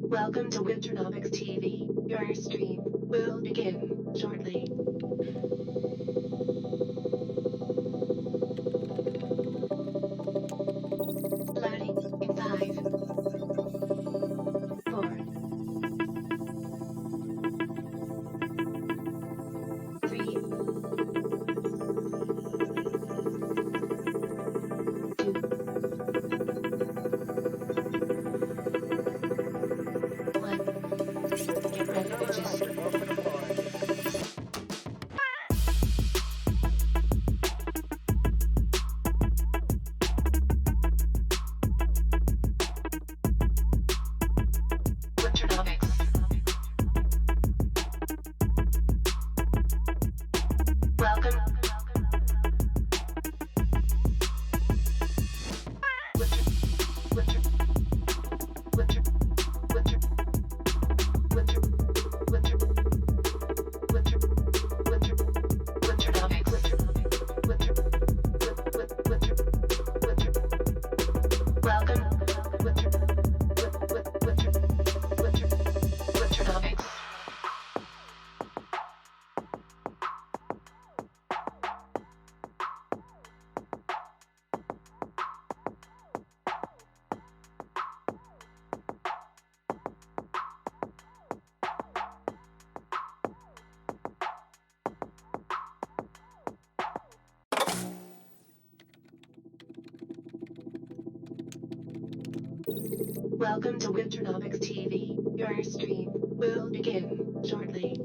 Welcome to Winternomics.eth. Your stream will begin shortly. Loading in 5, 4, 3, 2, 1. Get ready, bitches. Winternomics. Welcome. Welcome to Winternomics.eth. Your stream will begin shortly.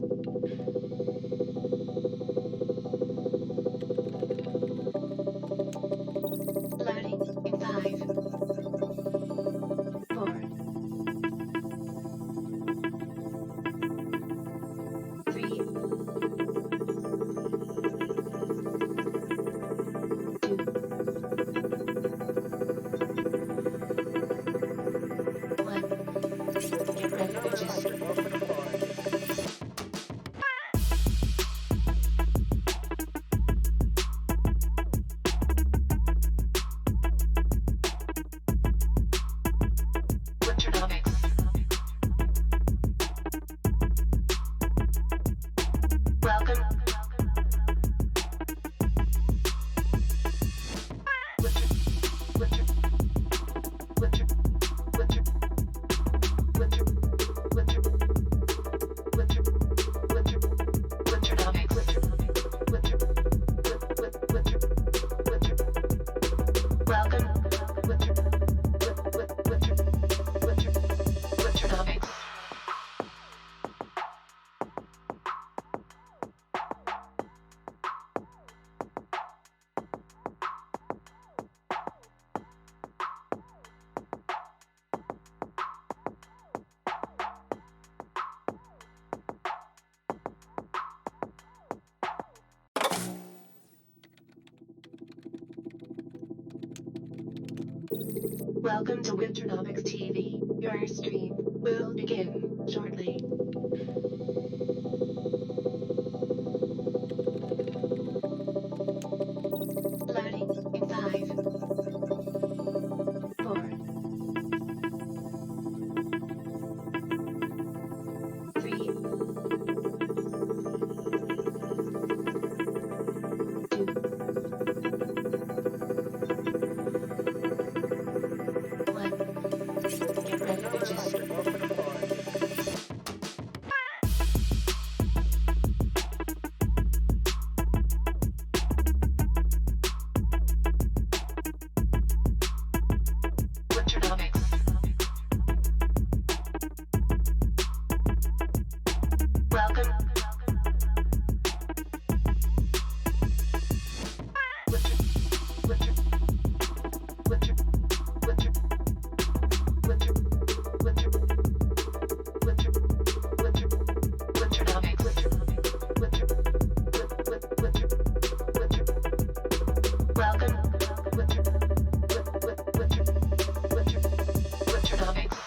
Loading in 5, 4, 3, 2, 1. Get ready, bitches. Winternomics. Welcome. Welcome to Winternomics.eth. Your stream will begin shortly. Loading in 5, 4, 3, 2, 1. Get ready, bitches. Winternomics. Welcome. Winternomics.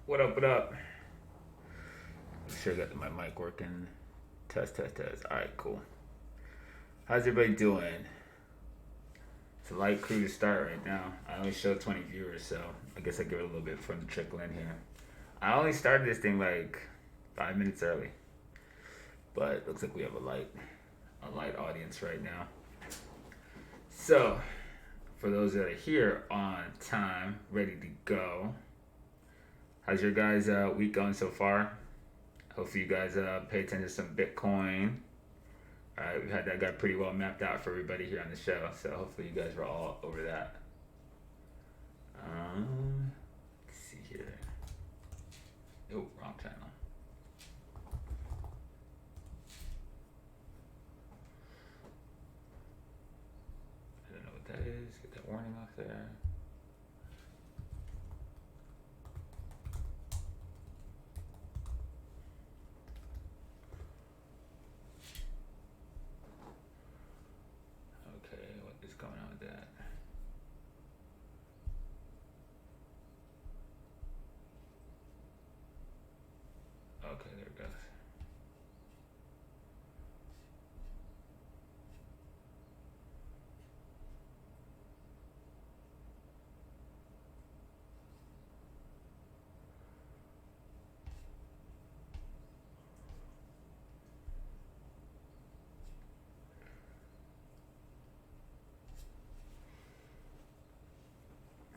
What up, what up? Make sure I got my mic working. Test, test, test. Alright, cool. How's everybody doing? It's a light crew to start right now. I only showed 20 viewers, so I guess I give it a little bit for the trickle in here. I only started this thing like 5 minutes early. But it looks like we have a light audience right now. So, for those that are here on time, ready to go, how's your guys' week going so far? Hopefully you guys pay attention to some Bitcoin. Alright, we've had that guy pretty well mapped out for everybody here on the show, so hopefully you guys were all over that. Let's see here. Oh, wrong channel. I don't know what that is. Get that warning off there. Okay, what is going on with that? Okay, there it goes.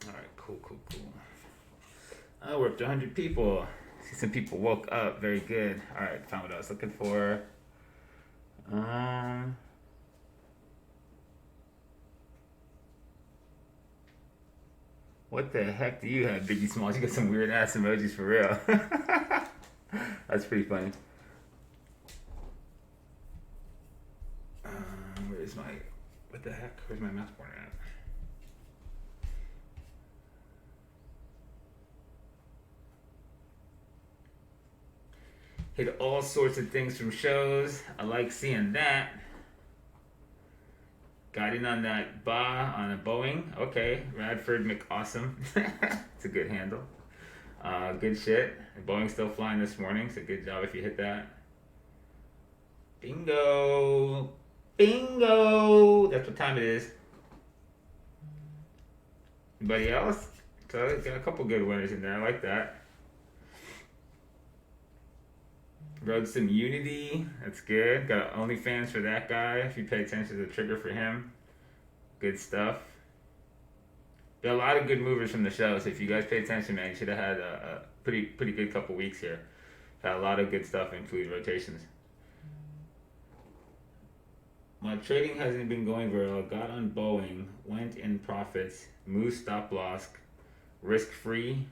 Alright, cool. Oh, we're up to 100 people. See, some people woke up. Very good. Alright, found what I was looking for. What the heck do you have, Biggie Smalls? You got some weird ass emojis for real. That's pretty funny. Where's my... What the heck? Where's my mouse pointer at? Hit all sorts of things from shows. I like seeing that. Got in on that on a Boeing. Okay, Radford McAwesome. It's a good handle. Good shit. Boeing's still flying this morning, so good job if you hit that. Bingo! Bingo! That's what time it is. Anybody else? So got a couple good winners in there. I like that. Rode some Unity. That's good. Got OnlyFans for that guy. If you pay attention to the trigger for him. Good stuff. Got a lot of good movers from the show, so if you guys pay attention, man, you should have had a pretty good couple weeks here. Had a lot of good stuff, including rotations. My trading hasn't been going very well. Got on Boeing, went in profits, moved stop loss, risk free,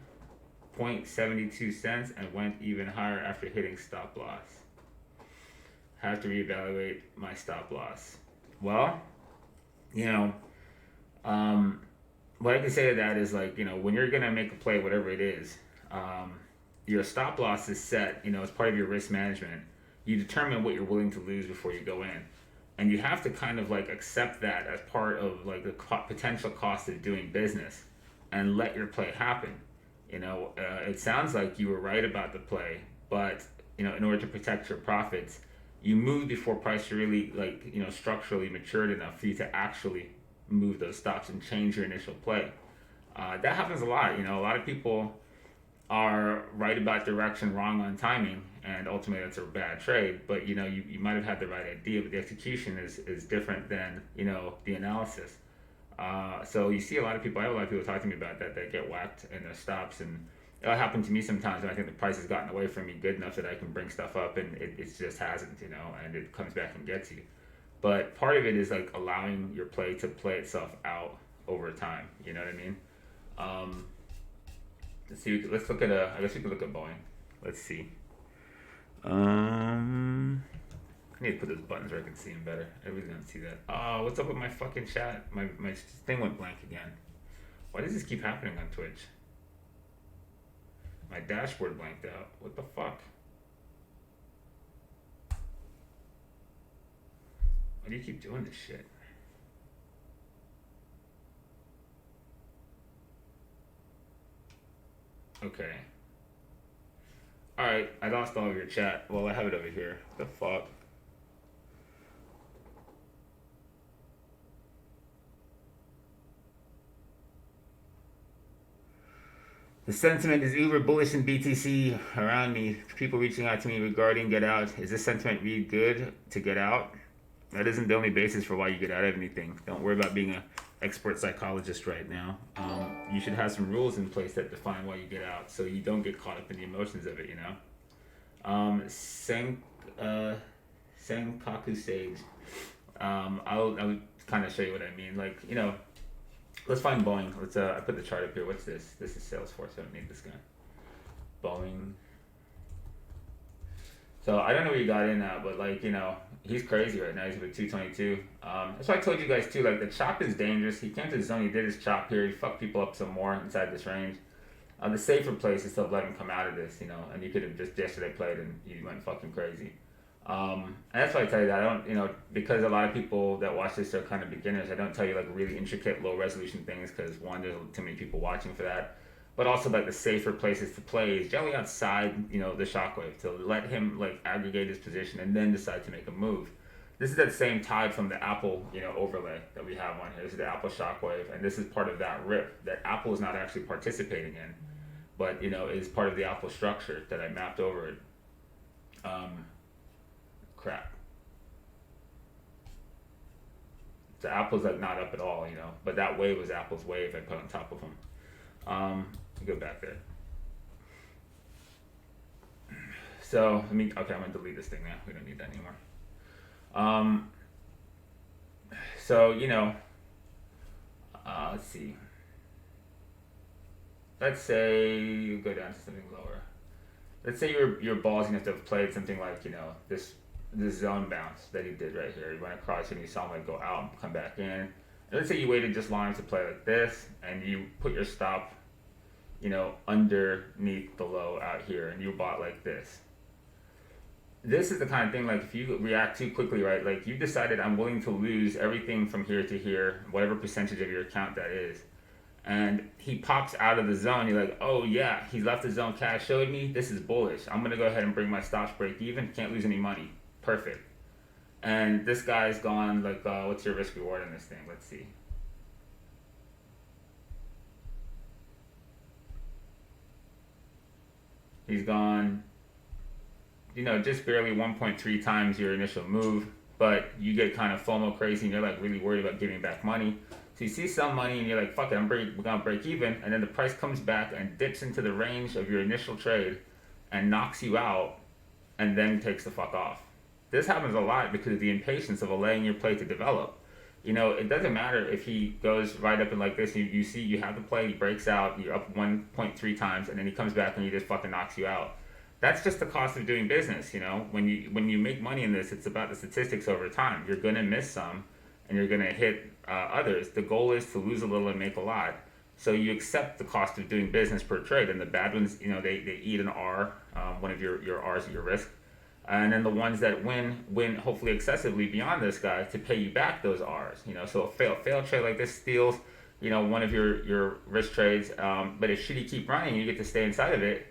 0.72 cents, and went even higher after hitting stop loss. Have to reevaluate my stop loss. Well, what I can say to that is when you're gonna make a play, whatever it is, your stop loss is set, as part of your risk management. You determine what you're willing to lose before you go in. And you have to kind of accept that as part of the potential cost of doing business and let your play happen. It sounds like you were right about the play, but in order to protect your profits, you moved before price really structurally matured enough for you to actually move those stops and change your initial play. That happens a lot. A lot of people are right about direction, wrong on timing, and ultimately that's a bad trade. But you might have had the right idea, but the execution is different than the analysis. So you see a lot of people. I have a lot of people talk to me about that get whacked in their stops, and it'll happen to me sometimes. And I think the price has gotten away from me good enough that I can bring stuff up, and it just hasn't, and it comes back and gets you. But part of it is allowing your play to play itself out over time. You know what I mean? Let's see. Let's look at I guess we could look at Boeing. Let's see. I need to put those buttons where I can see them better. Everybody's gonna see that. Oh, what's up with my fucking chat? My thing went blank again. Why does this keep happening on Twitch? My dashboard blanked out. What the fuck? Why do you keep doing this shit? Okay. Alright, I lost all of your chat. Well, I have it over here. What the fuck? The sentiment is uber bullish in BTC around me. People reaching out to me regarding get out. Is this sentiment really good to get out? That isn't the only basis for why you get out of anything. Don't worry about being an expert psychologist right now. You should have some rules in place that define why you get out, so you don't get caught up in the emotions of it. You know. Senkaku Sage. I'll kind of show you what I mean. Like, you know, let's find Boeing. Let's I put the chart up here. What's this? This is Salesforce. I don't need this guy. Boeing. So I don't know where you got in at, but like, you know, he's crazy right now. He's with 222. That's why I told you guys too. Like, the chop is dangerous. He came to the zone. He did his chop here. He fucked people up some more inside this range. The safer place is to let him come out of this, you know, and you could have just yesterday played and he went fucking crazy. And that's why I tell you that. I don't, you know, because a lot of people that watch this are kind of beginners, I don't tell you like really intricate, low resolution things because one, there's too many people watching for that. But also, like, the safer places to play is generally outside, you know, the shockwave to let him like aggregate his position and then decide to make a move. This is that same tide from the Apple, you know, overlay that we have on here. This is the Apple shockwave, and this is part of that rip that Apple is not actually participating in, but, you know, is part of the Apple structure that I mapped over it. Crap. So Apple's like not up at all, you know, but that wave was Apple's wave I put on top of them. Go back there. So let me. Okay, I'm gonna delete this thing now. We don't need that anymore. So, you know, let's see. Let's say you go down to something lower. Let's say you're ballsy enough to have played something like, you know, this zone bounce that he did right here. He went across and you saw him like go out and come back in. And let's say you waited just long enough to play like this, and you put your stop, you know, underneath the low out here, and you bought like this. This is the kind of thing, like, if you react too quickly, right, like, you decided I'm willing to lose everything from here to here, whatever percentage of your account that is, and he pops out of the zone, you're like, oh yeah, he left the zone, cash showed me, this is bullish, I'm gonna go ahead and bring my stops break even, can't lose any money, perfect. And this guy's gone, like, what's your risk reward in this thing? Let's see. He's gone, you know, just barely 1.3 times your initial move, but you get kind of FOMO crazy and you're like really worried about giving back money. So you see some money and you're like, fuck it, we're gonna break even, and then the price comes back and dips into the range of your initial trade and knocks you out and then takes the fuck off. This happens a lot because of the impatience of allaying your play to develop. You know, it doesn't matter if he goes right up and like this, you see you have the play, he breaks out, you're up 1.3 times, and then he comes back and he just fucking knocks you out. That's just the cost of doing business, you know? When you make money in this, it's about the statistics over time. You're gonna miss some, and you're gonna hit others. The goal is to lose a little and make a lot. So you accept the cost of doing business per trade, and the bad ones, you know, they eat an R, one of your R's at your risk. And then the ones that win hopefully excessively beyond this guy to pay you back those R's. You know, so a fail trade like this steals, you know, one of your risk trades. But if should you keep running, you get to stay inside of it.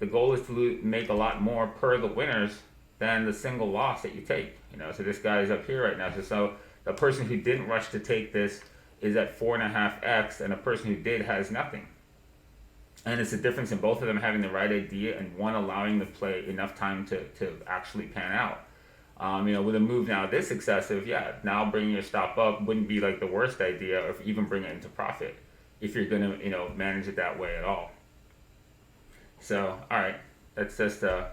The goal is to make a lot more per the winners than the single loss that you take. You know, so this guy is up here right now. So the person who didn't rush to take this is at 4.5x, and a person who did has nothing. And it's the difference in both of them having the right idea and one allowing the play enough time to actually pan out. You know, with a move now this excessive, yeah, now bringing your stop up wouldn't be like the worst idea, or even bring it into profit if you're gonna, you know, manage it that way at all. So, all right, that's just a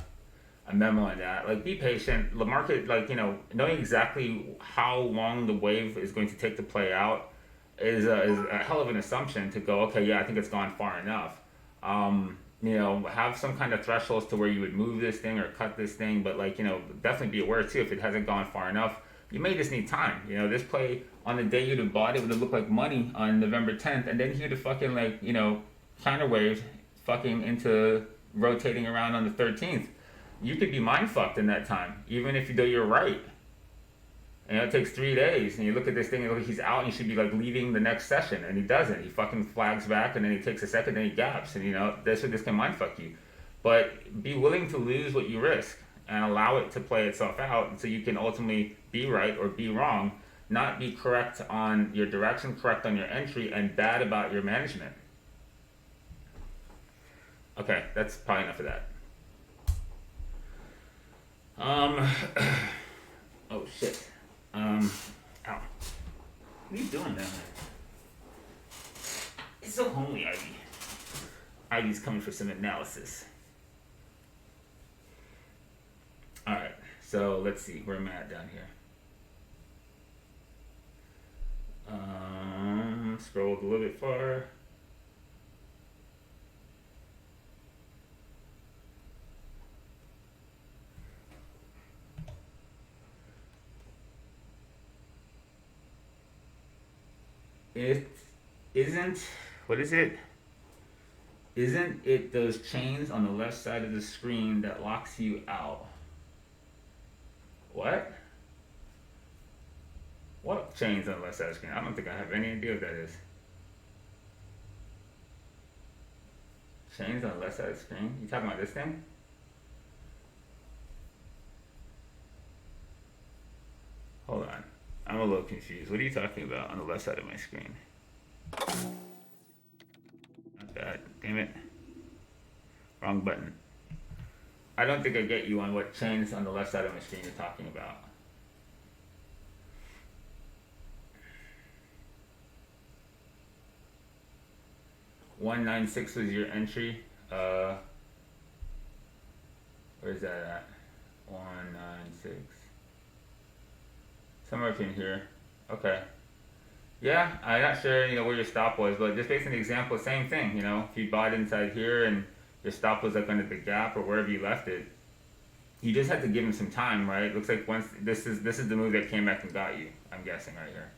memo on that. Like, be patient. The market, like, you know, knowing exactly how long the wave is going to take to play out is a hell of an assumption to go, okay, yeah, I think it's gone far enough. You know, have some kind of thresholds to where you would move this thing or cut this thing, but, like, you know, definitely be aware too if it hasn't gone far enough. You may just need time. You know, this play on the day you'd have bought it would have looked like money on November 10th, and then he would have fucking, like, you know, counterwaved fucking into rotating around on the 13th. You could be mind fucked in that time, even if you know you're right. And it takes 3 days, and you look at this thing, and he's out, and he should be like leaving the next session, and he doesn't. He fucking flags back, and then he takes a second, and he gaps, and you know this can mind fuck you. But be willing to lose what you risk and allow it to play itself out so you can ultimately be right or be wrong, not be correct on your direction, correct on your entry, and bad about your management. Okay, that's probably enough of that. Oh shit. Ow. What are you doing down there? It's so homely, Ivy. Ivy's coming for some analysis. Alright, so let's see where I'm at down here. Scrolled a little bit far. It isn't, what is it? Isn't it those chains on the left side of the screen that locks you out? What? What chains on the left side of the screen? I don't think I have any idea what that is. Chains on the left side of the screen? You talking about this thing? Hold on. I'm a little confused. What are you talking about on the left side of my screen? Not that. Damn it. Wrong button. I don't think I get you on what chains on the left side of my screen you're talking about. $196 was your entry. Where's that at? 196. Somewhere up in here. Okay. Yeah, I'm not sure, where your stop was, but just based on the example, same thing, if you bought inside here and your stop was like under the gap or wherever you left it, you just had to give him some time, right? Looks like once this is the move that came back and got you, I'm guessing right here.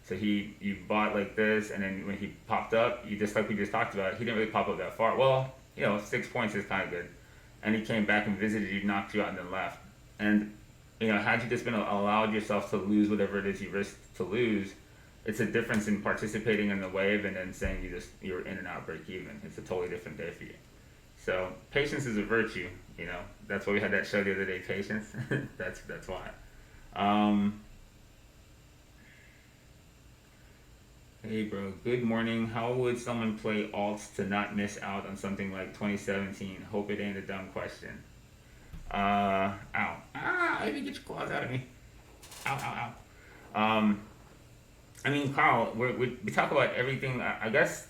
So you bought like this, and then when he popped up, you just like we just talked about, he didn't really pop up that far. Well, 6 points is kind of good, and he came back and visited you, knocked you out, and then left. And had you just been allowed yourself to lose whatever it is you risked to lose, it's a difference in participating in the wave and then saying you're in and out, break even. It's a totally different day for you. So patience is a virtue. That's why we had that show the other day, patience. that's why. Hey bro, good morning. How would someone play alts to not miss out on something like 2017? Hope it ain't a dumb question. Ow. I didn't get your claws out of me. Ow. Carl, we talk about everything. I guess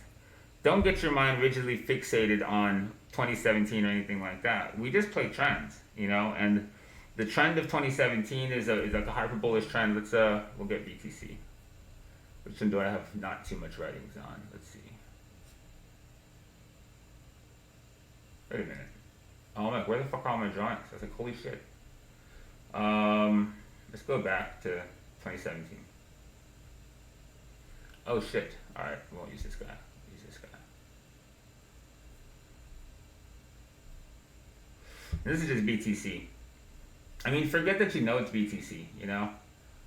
don't get your mind rigidly fixated on 2017 or anything like that. We just play trends, and the trend of 2017 is like a hyper bullish trend. We'll get BTC. Which one do I have not too much writings on? Let's see. Wait a minute. Oh my, where the fuck are all my drawings? I was like, holy shit. Let's go back to 2017. Oh shit. Alright, we won't use this guy. This is just BTC. Forget that it's BTC,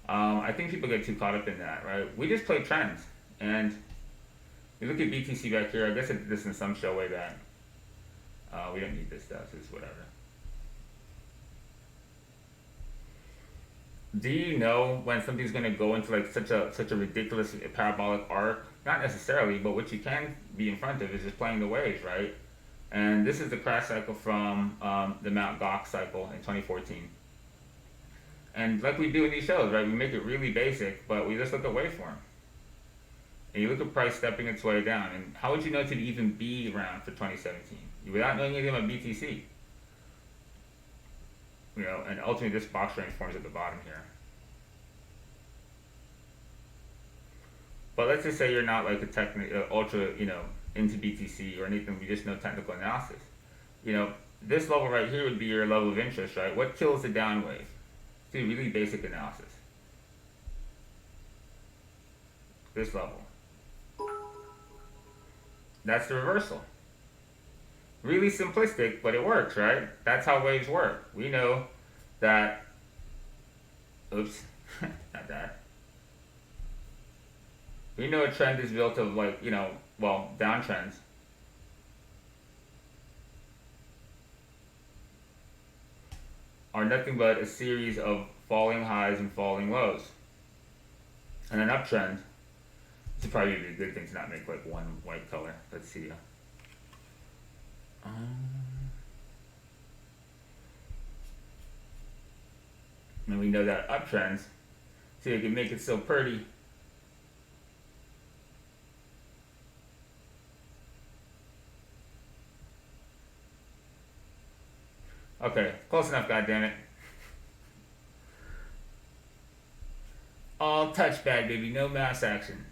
I think people get too caught up in that, right? We just play trends. And you look at BTC back here, I guess I did this in some show way back. We don't need this stuff, it's whatever. Do you know when something's going to go into like such a ridiculous parabolic arc? Not necessarily, but what you can be in front of is just playing the waves, right? And this is the crash cycle from the Mt. Gox cycle in 2014. And like we do in these shows, right? We make it really basic, but we just look at waveform. And you look at price stepping its way down. And how would you know to even be around for 2017? Without knowing anything about BTC. And ultimately this box range forms at the bottom here. But let's just say you're not like a ultra, into BTC or anything, we just know technical analysis. This level right here would be your level of interest, right? What kills the down wave? Do really basic analysis. This level. That's the reversal. Really simplistic, but it works, right? That's how waves work. We know that, oops, not that. We know a trend is built of downtrends. are nothing but a series of falling highs and falling lows. And an uptrend, this would probably be a good thing to not make like one white color. Let's see. And we know that uptrends, so you can make it so pretty. Okay, close enough, goddammit. All touchpad, baby, no mouse action.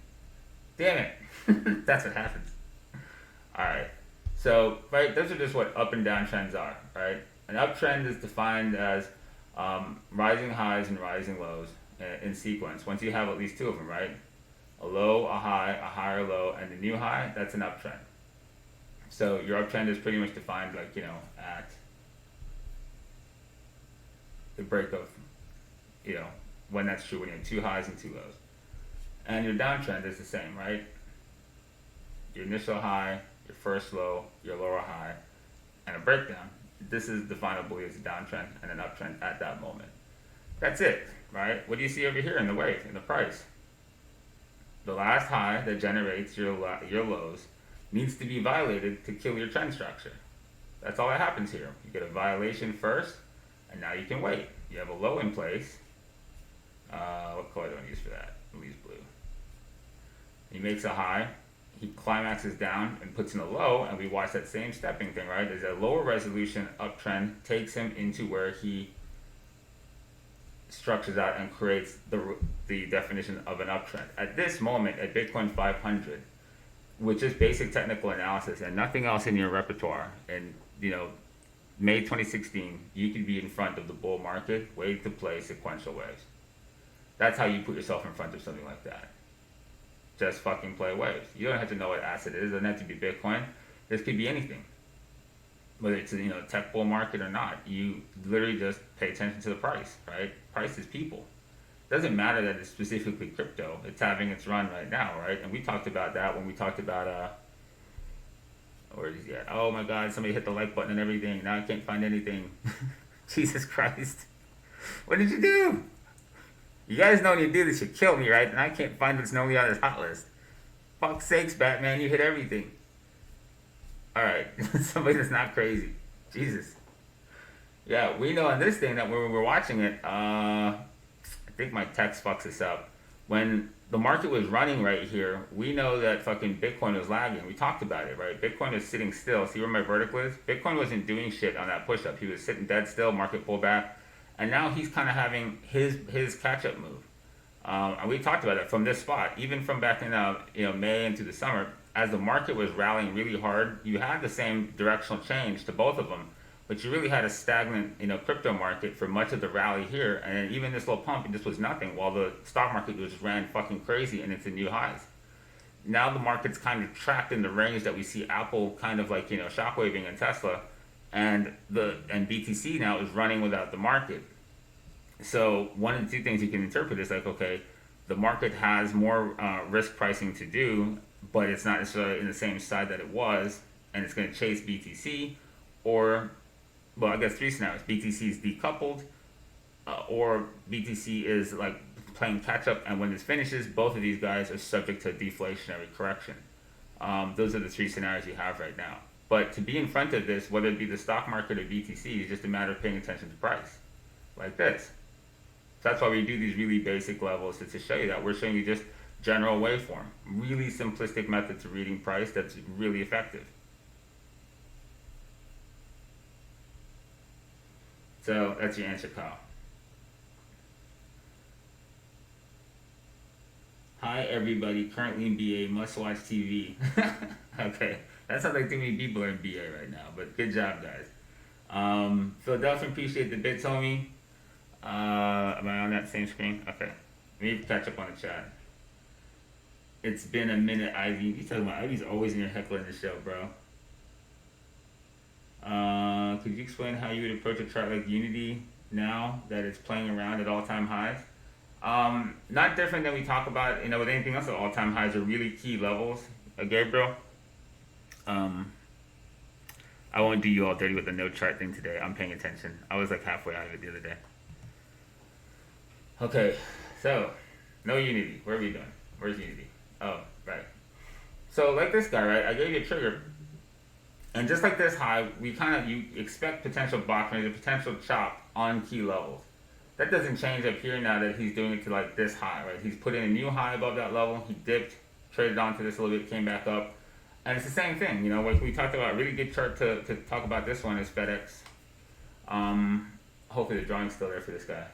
Damn it. That's what happens. Alright, so, right, those are just what up and down trends are, right? An uptrend is defined as rising highs and rising lows in sequence. Once you have at least two of them, right? A low, a high, a higher low, and a new high, that's an uptrend. So your uptrend is pretty much defined like, at the break of, when that's true, when you have two highs and two lows. And your downtrend is the same, right? Your initial high, your first low, your lower high, and a breakdown. This is definable as a downtrend and an uptrend at that moment. That's it, right? What do you see over here in the wave, in the price? The last high that generates your lows needs to be violated to kill your trend structure. That's all that happens here. You get a violation first, and now you can wait. You have a low in place. What color do I use for that? I'll use blue. He makes a high. He climaxes down and puts in a low, and we watch that same stepping thing, right? There's a lower resolution uptrend, takes him into where he structures out and creates the definition of an uptrend. At this moment, at Bitcoin 500, with just basic technical analysis and nothing else in your repertoire, and May 2016, you could be in front of the bull market, waiting to play sequential waves. That's how you put yourself in front of something like that. Just fucking play waves. You don't have to know what asset it is. It doesn't have to be Bitcoin. This could be anything. Whether it's a tech bull market or not. You literally just pay attention to the price, right? Price is people. It doesn't matter that it's specifically crypto. It's having its run right now, right? And we talked about that when we talked about where is he at? Oh my god, somebody hit the like button and everything. Now I can't find anything. Jesus Christ. What did you do? You guys know when you do this, you kill me, right? And I can't find what's normally on this hot list. Fuck's sakes, Batman, you hit everything. Alright, somebody that's not crazy. Jesus. Yeah, we know on this thing that when we're watching it, I think my text fucks this up. When the market was running right here, we know that fucking Bitcoin was lagging. We talked about it, right? Bitcoin was sitting still. See where my vertical is? Bitcoin wasn't doing shit on that push-up. He was sitting dead still, market pullback. And now he's kind of having his catch-up move. And we talked about it from this spot, even from back in May into the summer. As the market was rallying really hard, you had the same directional change to both of them, but you really had a stagnant crypto market for much of the rally here. And then even this little pump, this was nothing, while the stock market just ran fucking crazy and it's in new highs. Now the market's kind of trapped in the range that we see Apple kind of like shockwaving and Tesla. And BTC now is running without the market. So one of the two things you can interpret is like, okay, the market has more risk pricing to do, but it's not necessarily in the same side that it was, and it's going to chase BTC, or, well, I guess three scenarios. BTC is decoupled, or BTC is like playing catch up, and when this finishes, both of these guys are subject to deflationary correction. Those are the three scenarios you have right now. But to be in front of this, whether it be the stock market or BTC, is just a matter of paying attention to price, like this. So that's why we do these really basic levels to show you that. We're showing you just general waveform. Really simplistic method to reading price that's really effective. So that's your answer, Kyle. Hi everybody, currently in BA, must watch TV. Okay, that sounds like too many people are in BA right now, but good job guys. Philadelphia, appreciate the bits, homie. Am I on that same screen? Okay, we need to catch up on the chat. It's been a minute, Ivy. You talking about Ivy's always in your heckler in the show, bro. Could you explain how you would approach a chart like Unity now that it's playing around at all-time highs? Not different than we talk about, with anything else. All-time highs are really key levels. Gabriel. I won't do you all dirty with the no chart thing today. I'm paying attention. I was like halfway out of it the other day. Okay, so no Unity. Where are we doing? Where's Unity? Oh, right. So like this guy, right? I gave you a trigger, and just like this high, you expect potential box range, a potential chop on key levels. That doesn't change up here now that he's doing it to like this high, right? He's put in a new high above that level. He dipped, traded onto this a little bit, came back up. And it's the same thing, like we talked about. A really good chart to talk about this one is Fedex. Hopefully the drawing's still there for this guy.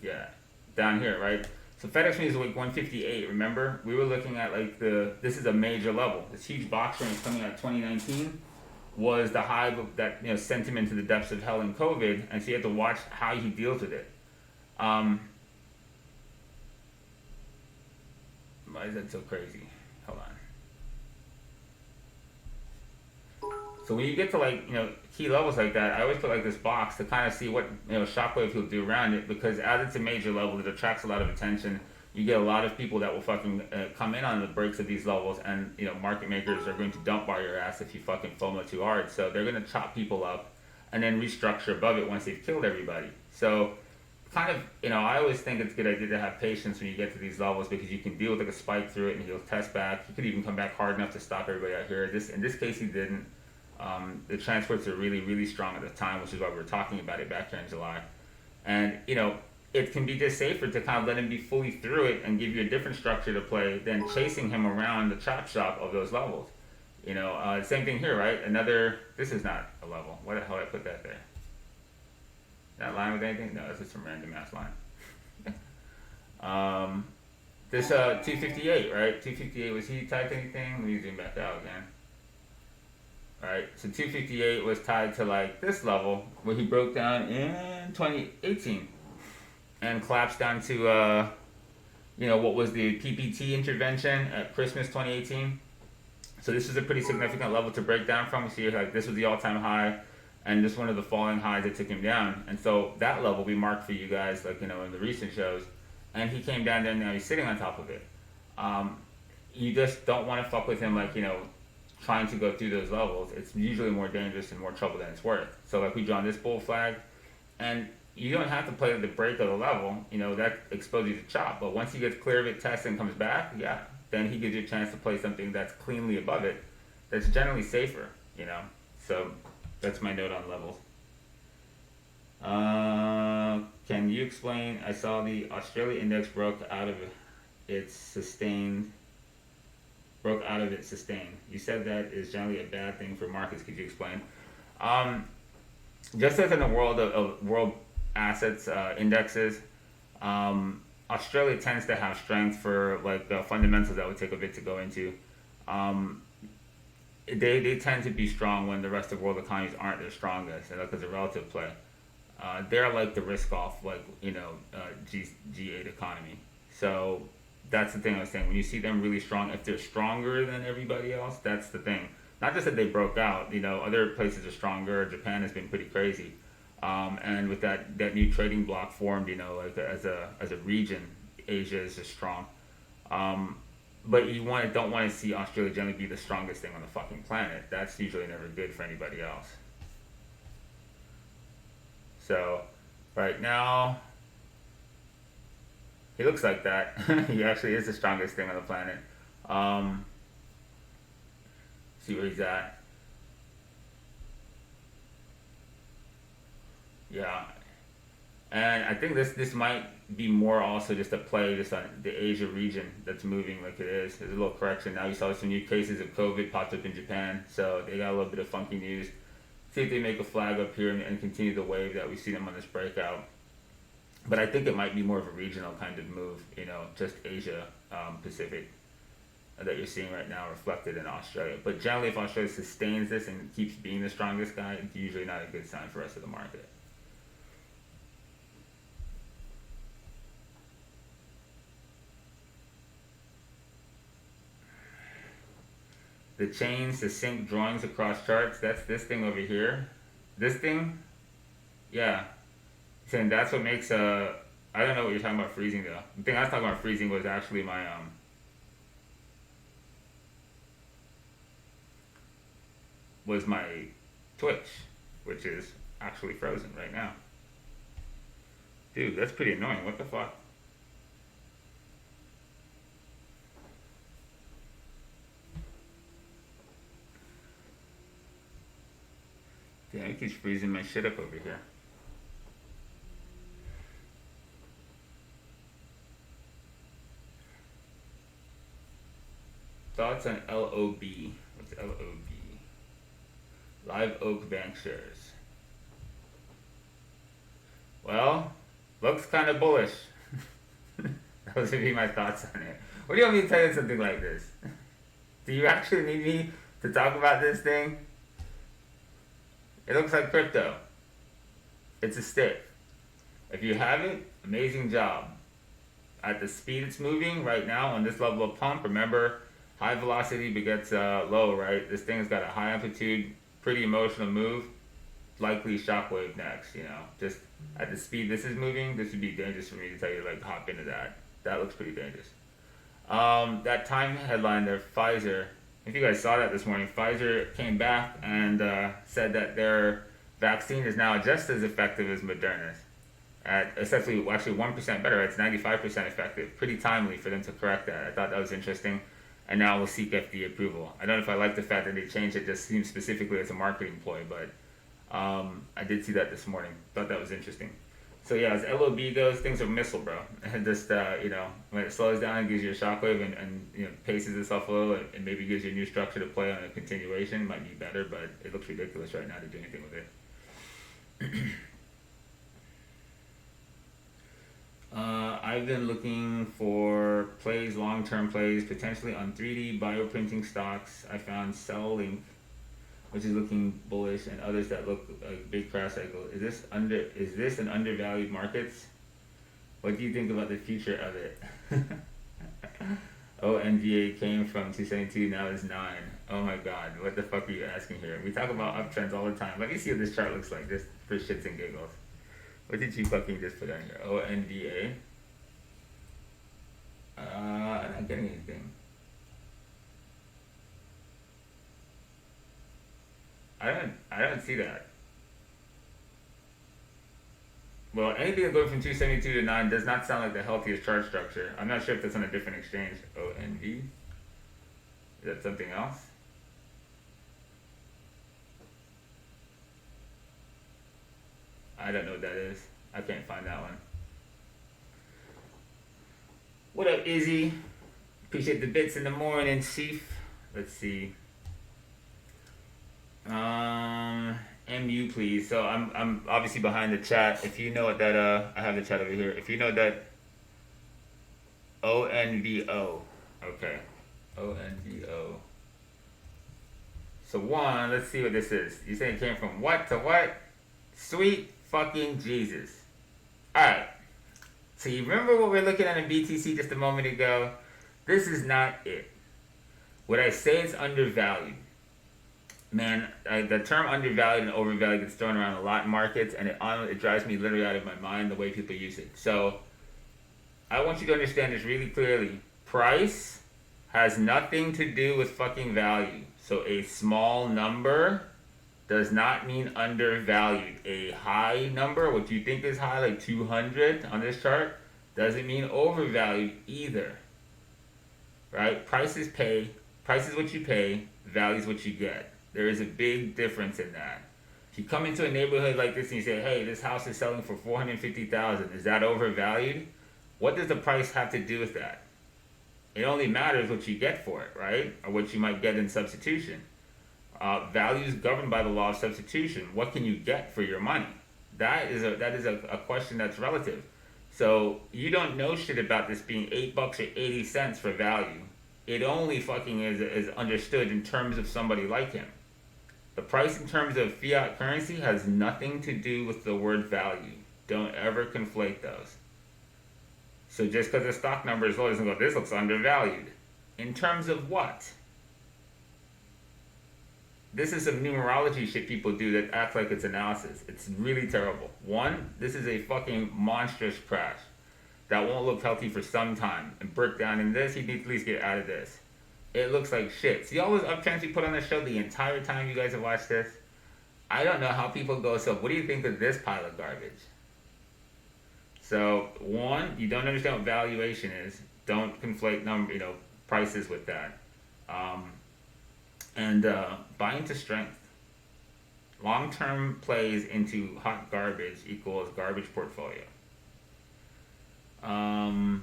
Yeah, down here, right? So Fedex means like 158. Remember, we were looking at like this is a major level. This huge box range coming out of 2019 was the high that sent him into the depths of hell in COVID, and so you have to watch how he deals with it. Why is that so crazy? Hold on. So when you get to like key levels like that, I always put like this box to kind of see what shockwave he'll do around it, because as it's a major level, it attracts a lot of attention. You get a lot of people that will fucking come in on the breaks of these levels, and market makers are going to dump bar your ass if you fucking FOMO too hard. So they're going to chop people up and then restructure above it once they've killed everybody. So kind of I always think it's a good idea to have patience when you get to these levels, because you can deal with like a spike through it and he'll test back. He could even come back hard enough to stop everybody out here. In this case he didn't. The transports are really, really strong at the time, which is why we were talking about it back here in July. And, it can be just safer to kind of let him be fully through it and give you a different structure to play than chasing him around the chop shop of those levels. Same thing here, right? This is not a level. Why the hell did I put that there? That line with anything? No, that's just some random ass line. This 258, right? 258, was he tied to anything? Let me zoom back out again. Alright, so 258 was tied to like this level where he broke down in 2018 and collapsed down to what was the PPT intervention at Christmas 2018. So this is a pretty significant level to break down from. We see like this was the all-time high, and this one of the falling highs that took him down. And so that level we marked for you guys, like in the recent shows, and he came down there and now he's sitting on top of it. You just don't want to fuck with him like trying to go through those levels. It's usually more dangerous and more trouble than it's worth. So like we draw this bull flag, and you don't have to play the break of the level, that exposes you to chop. But once he gets clear of it, tests, and comes back, yeah, then he gives you a chance to play something that's cleanly above it, that's generally safer, So that's my note on levels. Can you explain? I saw the Australia index broke out of its sustained. You said that is generally a bad thing for markets. Could you explain? Just as in the world of world assets indexes, Australia tends to have strength for like fundamentals that would take a bit to go into. They tend to be strong when the rest of world economies aren't their strongest, and like as a relative play. They're like the risk off, like G8 economy. So that's the thing I was saying. When you see them really strong, if they're stronger than everybody else, that's the thing. Not just that they broke out. Other places are stronger. Japan has been pretty crazy, and with that new trading bloc formed, like as a region, Asia is just strong. But you don't want to see Australia generally be the strongest thing on the fucking planet. That's usually never good for anybody else. So, right now, he looks like that. He actually is the strongest thing on the planet. See where he's at. Yeah. And I think this might be more also just a play just on the Asia region that's moving like it is. There's a little correction now. You saw some new cases of COVID popped up in Japan, so they got a little bit of funky news. See if they make a flag up here and continue the wave that we see them on this breakout. But I think it might be more of a regional kind of move, just Asia Pacific that you're seeing right now reflected in Australia. But generally, if Australia sustains this and keeps being the strongest guy, it's usually not a good sign for the rest of the market. The chains to sync drawings across charts, that's this thing over here. This thing, yeah. Saying that's what makes I don't know what you're talking about freezing though. The thing I was talking about freezing was actually my was my Twitch, which is actually frozen right now. Dude, that's pretty annoying. What the fuck? Damn, it keeps freezing my shit up over here. Thoughts on LOB? What's LOB? Live Oak Bank shares. Well, looks kind of bullish. Those would be my thoughts on it. What do you want me to tell you something like this? Do you actually need me to talk about this thing? It looks like crypto. It's a stick. If you have it, amazing job. At the speed it's moving right now on this level of pump, remember, high velocity begets low, right? This thing's got a high amplitude, pretty emotional move, likely shockwave next, you know. Just at the speed this is moving, this would be dangerous for me to tell you, like, hop into that. That looks pretty dangerous. That Time headline there, Pfizer, if you guys saw that this morning, Pfizer came back and said that their vaccine is now just as effective as Moderna's. At essentially, actually 1% better. It's 95% effective. Pretty timely for them to correct that. I thought that was interesting. And now we'll seek FDA approval. I don't know if I like the fact that they changed it, just seems specifically as a marketing ploy, but I did see that this morning. Thought that was interesting. So yeah, as LOB goes, things are missile, bro. And just, you know, when it slows down and gives you a shockwave and you know, paces itself a little and maybe gives you a new structure to play on a continuation, might be better, but it looks ridiculous right now to do anything with it. I've been looking for plays, long-term plays, potentially on 3D bioprinting stocks. I found Cell-Link, which is looking bullish, and others that look like big crash cycle. Is this an undervalued markets? What do you think about the future of it? ONVA came from 272, now is 9. Oh my god, what the fuck are you asking here? We talk about uptrends all the time. Let me see what this chart looks like, just for shits and giggles. What did you fucking just put on here? ONVA? I'm not getting anything. I don't see that. Well, anything going from 272 to 9 does not sound like the healthiest chart structure. I'm not sure if that's on a different exchange. ONV? Is that something else? I don't know what that is. I can't find that one. What up, Izzy? Appreciate the bits in the morning, Chief. Let's see. MU, please. So I'm obviously behind the chat. If you know what that I have the chat over here. If you know that ONVO. Okay. ONVO. So one, let's see what this is. You saying it came from what to what? Sweet fucking Jesus. Alright. So you remember what we were looking at in BTC just a moment ago? This is not it. Would I say it's undervalued? Man, the term undervalued and overvalued gets thrown around a lot in markets, and it drives me literally out of my mind the way people use it. So I want you to understand this really clearly. Price has nothing to do with fucking value. So a small number does not mean undervalued. A high number, what you think is high, like 200 on this chart, doesn't mean overvalued either. Right? Price is what you pay, value is what you get. There is a big difference in that. If you come into a neighborhood like this and you say, hey, this house is selling for $450,000, is that overvalued? What does the price have to do with that? It only matters what you get for it, right? Or what you might get in substitution. Value is governed by the law of substitution. What can you get for your money? That is a question that's relative. So you don't know shit about this being $8 or 80 cents for value. It only fucking is understood in terms of somebody like him. The price in terms of fiat currency has nothing to do with the word value. Don't ever conflate those. So just because the stock number is low doesn't go, this looks undervalued. In terms of what? This is some numerology shit people do that act like it's analysis. It's really terrible. One, this is a fucking monstrous crash that won't look healthy for some time. And break down in this, you need to at least get out of this. it looks like shit. See all those uptrends we put on the show the entire time you guys have watched this? I don't know how people go, so what do you think of this pile of garbage? So, one, you don't understand what valuation is. Don't conflate prices with that. Um, and buying to strength. Long-term plays into hot garbage equals garbage portfolio. MU,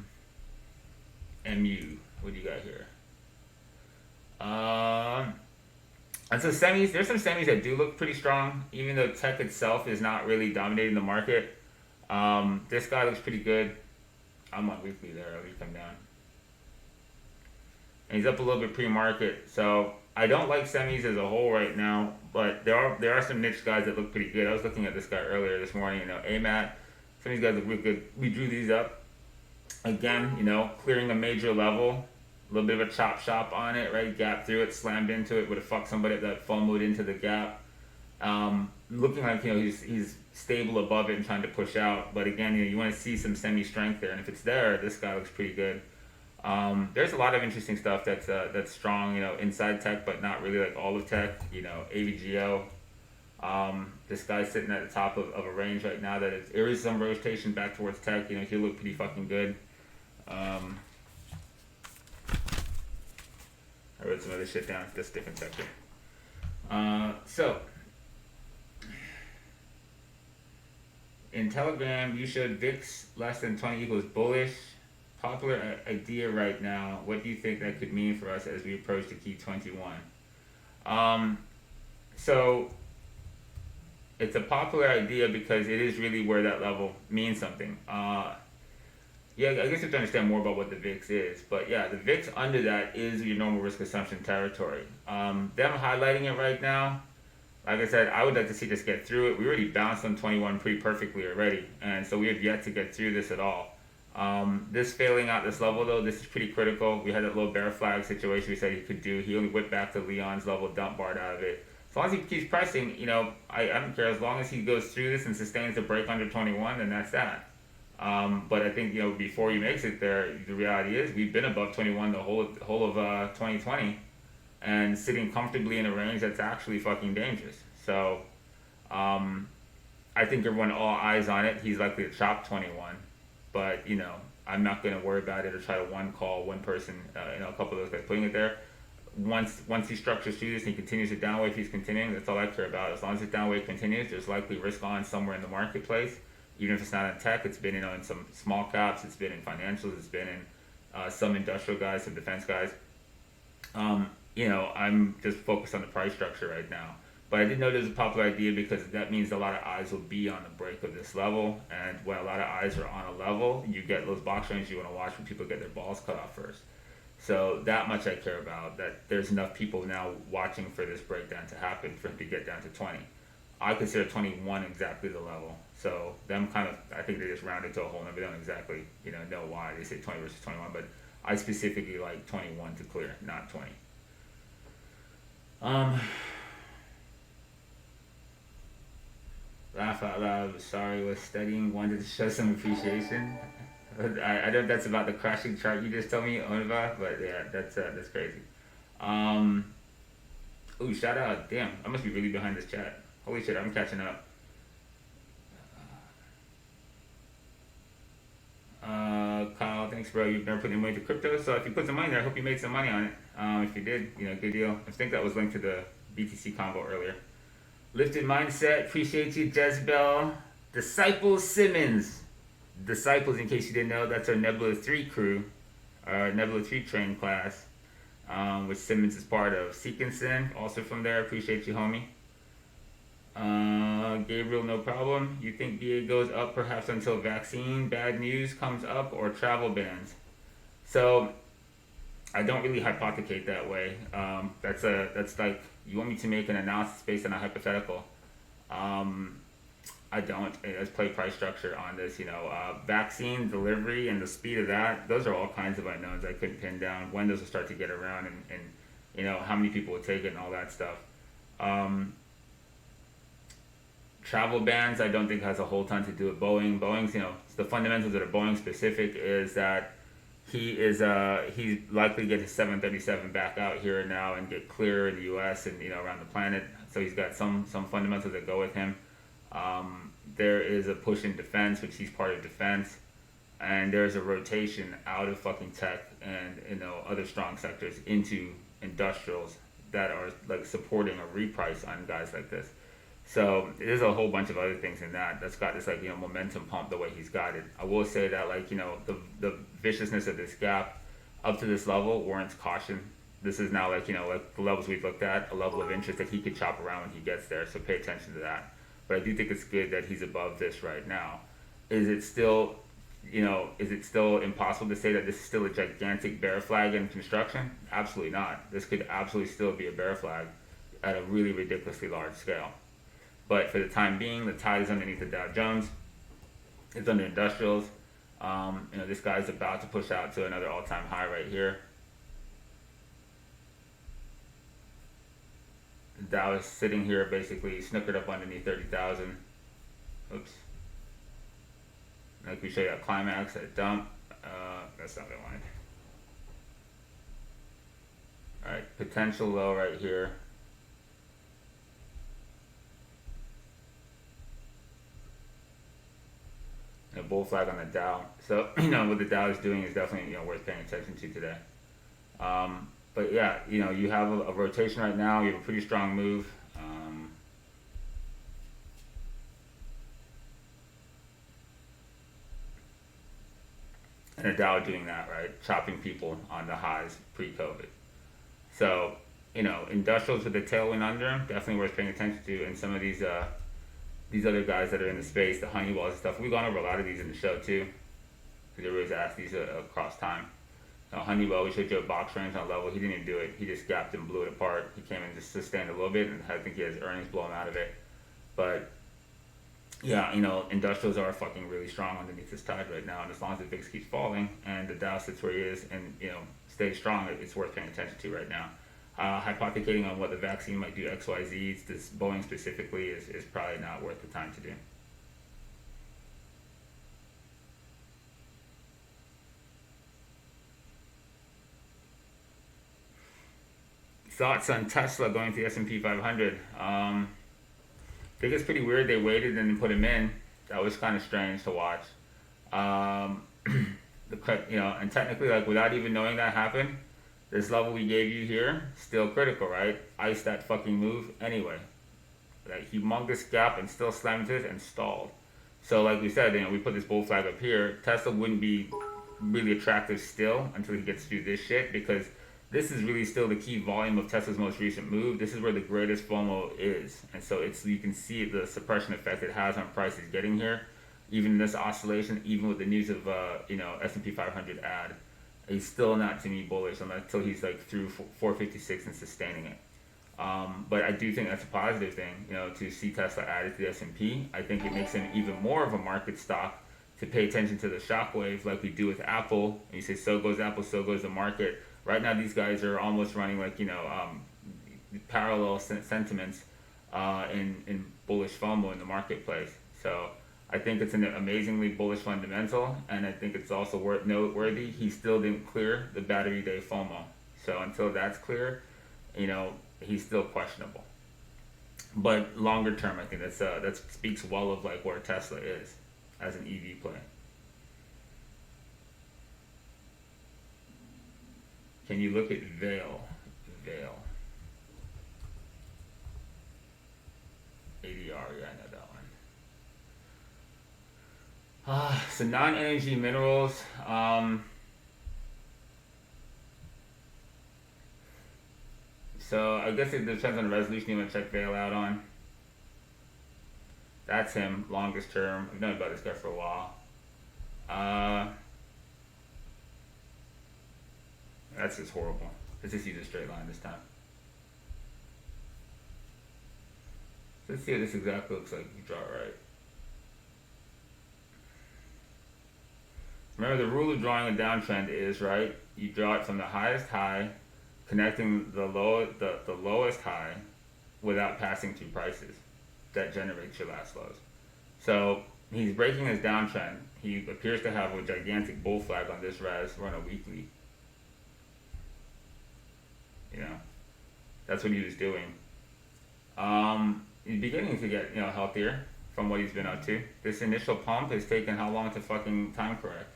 what do you got here? And so semis, there's some semis that do look pretty strong, even though tech itself is not really dominating the market. This guy looks pretty good. I'm on weekly there. Let me come down. And he's up a little bit pre-market. So I don't like semis as a whole right now, but there are some niche guys that look pretty good. I was looking at this guy earlier this morning. AMAT. Some of these guys look really good. We drew these up again. Clearing a major level. A little bit of a chop shop on it, right? Gap through it, slammed into it, would have fucked somebody that FOMO'd into the gap. Looking like he's stable above it and trying to push out, but again, you want to see some semi strength there, and if it's there, this guy looks pretty good. There's a lot of interesting stuff that's strong, inside tech, but not really like all of tech. AVGO. This guy's sitting at the top of a range right now there is some rotation back towards tech. He'll look pretty fucking good. I wrote some other shit down. That's a different sector. So, in Telegram, you showed VIX less than 20 equals bullish. Popular idea right now. What do you think that could mean for us as we approach the key 21? So, it's a popular idea because it is really where that level means something. Yeah, I guess you have to understand more about what the VIX is. But yeah, the VIX under that is your normal risk assumption territory. Them highlighting it right now, like I said, I would like to see this get through it. We already bounced on 21 pretty perfectly already. And so we have yet to get through this at all. This failing out this level though, this is pretty critical. We had that little bear flag situation we said he could do. He only whipped back to Leon's level, dump barred out of it. As long as he keeps pressing, I don't care. As long as he goes through this and sustains the break under 21, then that's that. But I think before he makes it there, the reality is we've been above 21 the whole of 2020, and sitting comfortably in a range that's actually fucking dangerous. So, I think everyone all eyes on it. He's likely to chop 21, but I'm not going to worry about it or try to one person, a couple of those guys putting it there. Once he structures through this and he continues to down wave, he's continuing. That's all I care about. As long as his down wave continues, there's likely risk on somewhere in the marketplace. Even if it's not in tech, it's been in some small caps, it's been in financials, it's been in some industrial guys, some defense guys. I'm just focused on the price structure right now. But I did know there's a popular idea because that means a lot of eyes will be on the break of this level. And when a lot of eyes are on a level, you get those box ranges you want to watch when people get their balls cut off first. So that much I care about, that there's enough people now watching for this breakdown to happen for him to get down to 20. I consider 21 exactly the level. So them I think they just rounded to a whole number. They don't exactly, know why they say 20 versus 21, but I specifically like 21 to clear, not 20. Laugh out loud, sorry, was studying, wanted to show some appreciation. I don't know if that's about the crashing chart you just told me, Onova, but yeah, that's crazy. Ooh, shout out, damn, I must be really behind this chat. Holy shit, I'm catching up. Kyle, thanks bro, you've never put any money to crypto, so if you put some money there, I hope you made some money on it. If you did, good deal. I think that was linked to the BTC combo earlier. Lifted Mindset, appreciate you, Jezebel. Disciples Simmons. Disciples, in case you didn't know, that's our Nebula 3 crew, our Nebula 3 train class, which Simmons is part of. Sequencing, also from there, appreciate you, homie. Gabriel, no problem. You think BA goes up perhaps until vaccine bad news comes up or travel bans? So I don't really hypothecate that way. That's like you want me to make an analysis based on a hypothetical. I don't. Let's play price structure on this. Vaccine delivery and the speed of that. Those are all kinds of unknowns I couldn't pin down. When those will start to get around and how many people will take it and all that stuff. Travel bans, I don't think has a whole ton to do with Boeing. Boeing's, the fundamentals that are Boeing specific is that He's likely to get his 737 back out here now and get clear in the U.S. and around the planet. So he's got some fundamentals that go with him. There is a push in defense, which he's part of defense, and there's a rotation out of fucking tech and other strong sectors into industrials that are like supporting a reprice on guys like this. So there's a whole bunch of other things in that's got this like momentum pump the way he's got it. I will say that like the viciousness of this gap up to this level warrants caution. This is now like like the levels we've looked at, a level of interest that he could chop around when he gets there. So pay attention to that. But I do think it's good that he's above this right now. Is it still impossible to say that this is still a gigantic bear flag in construction? Absolutely not. This could absolutely still be a bear flag at a really ridiculously large scale. But for the time being, the tide is underneath the Dow Jones. It's under industrials. This guy's about to push out to another all-time high right here. The Dow is sitting here basically snookered up underneath 30,000. Oops. Like we show you a climax, a dump. That's not what I wanted. Alright, potential low right here. A bull flag on the Dow. So what the Dow is doing is definitely worth paying attention to today. But yeah, you have a rotation right now. You have a pretty strong move. And the Dow doing that, right? Chopping people on the highs pre-COVID. So industrials with the tailwind under them, definitely worth paying attention to. And some of these other guys that are in the space, the Honeywells and stuff, we've gone over a lot of these in the show too. Because everybody's asked these across time. Honeywell, we showed you a box range on a level. He didn't even do it. He just gapped and blew it apart. He came in just sustained a little bit, and I think he has earnings blown out of it. But yeah, industrials are fucking really strong underneath this tide right now. And as long as the VIX keeps falling and the Dow sits where he is and stays strong, it's worth paying attention to right now. Hypothecating on what the vaccine might do XYZ, this Boeing specifically, is probably not worth the time to do. Thoughts on Tesla going to the S&P 500? I think it's pretty weird they waited and then put him in. That was kind of strange to watch. And technically, like without even knowing that happened, this level we gave you here, still critical, right? Ice that fucking move anyway. That humongous gap and still slammed it and stalled. So like we said, we put this bull flag up here. Tesla wouldn't be really attractive still until he gets to do this shit, because this is really still the key volume of Tesla's most recent move. This is where the greatest FOMO is. And so you can see the suppression effect it has on prices getting here. Even in this oscillation, even with the news of S&P 500 add, he's still not to me bullish until he's like through 456 and sustaining it. But I do think that's a positive thing, to see Tesla added to the S&P. I think it makes him even more of a market stock to pay attention to the shockwaves like we do with Apple. And you say, so goes Apple, so goes the market. Right now, these guys are almost running like, parallel sentiments in bullish FOMO in the marketplace. So I think it's an amazingly bullish fundamental, and I think it's also noteworthy he still didn't clear the battery day FOMO. So until that's clear, he's still questionable. But longer term, I think that speaks well of like where Tesla is as an EV play. Can you look at Vail? ADR, yeah, I know that one. So non-energy minerals. So I guess it depends on the resolution you want to check Vail out on. That's him, longest term. I've known about this guy for a while. That's just horrible. Let's just use a straight line this time. Let's see what this exactly looks like. You draw it right. Remember, the rule of drawing a downtrend is, right, you draw it from the highest high, connecting the lowest high without passing through prices. That generates your last lows. So he's breaking his downtrend. He appears to have a gigantic bull flag on this res. We're on a weekly. You know, that's what he was doing. He's beginning to get healthier from what he's been up to. This initial pump has taken how long to fucking time correct?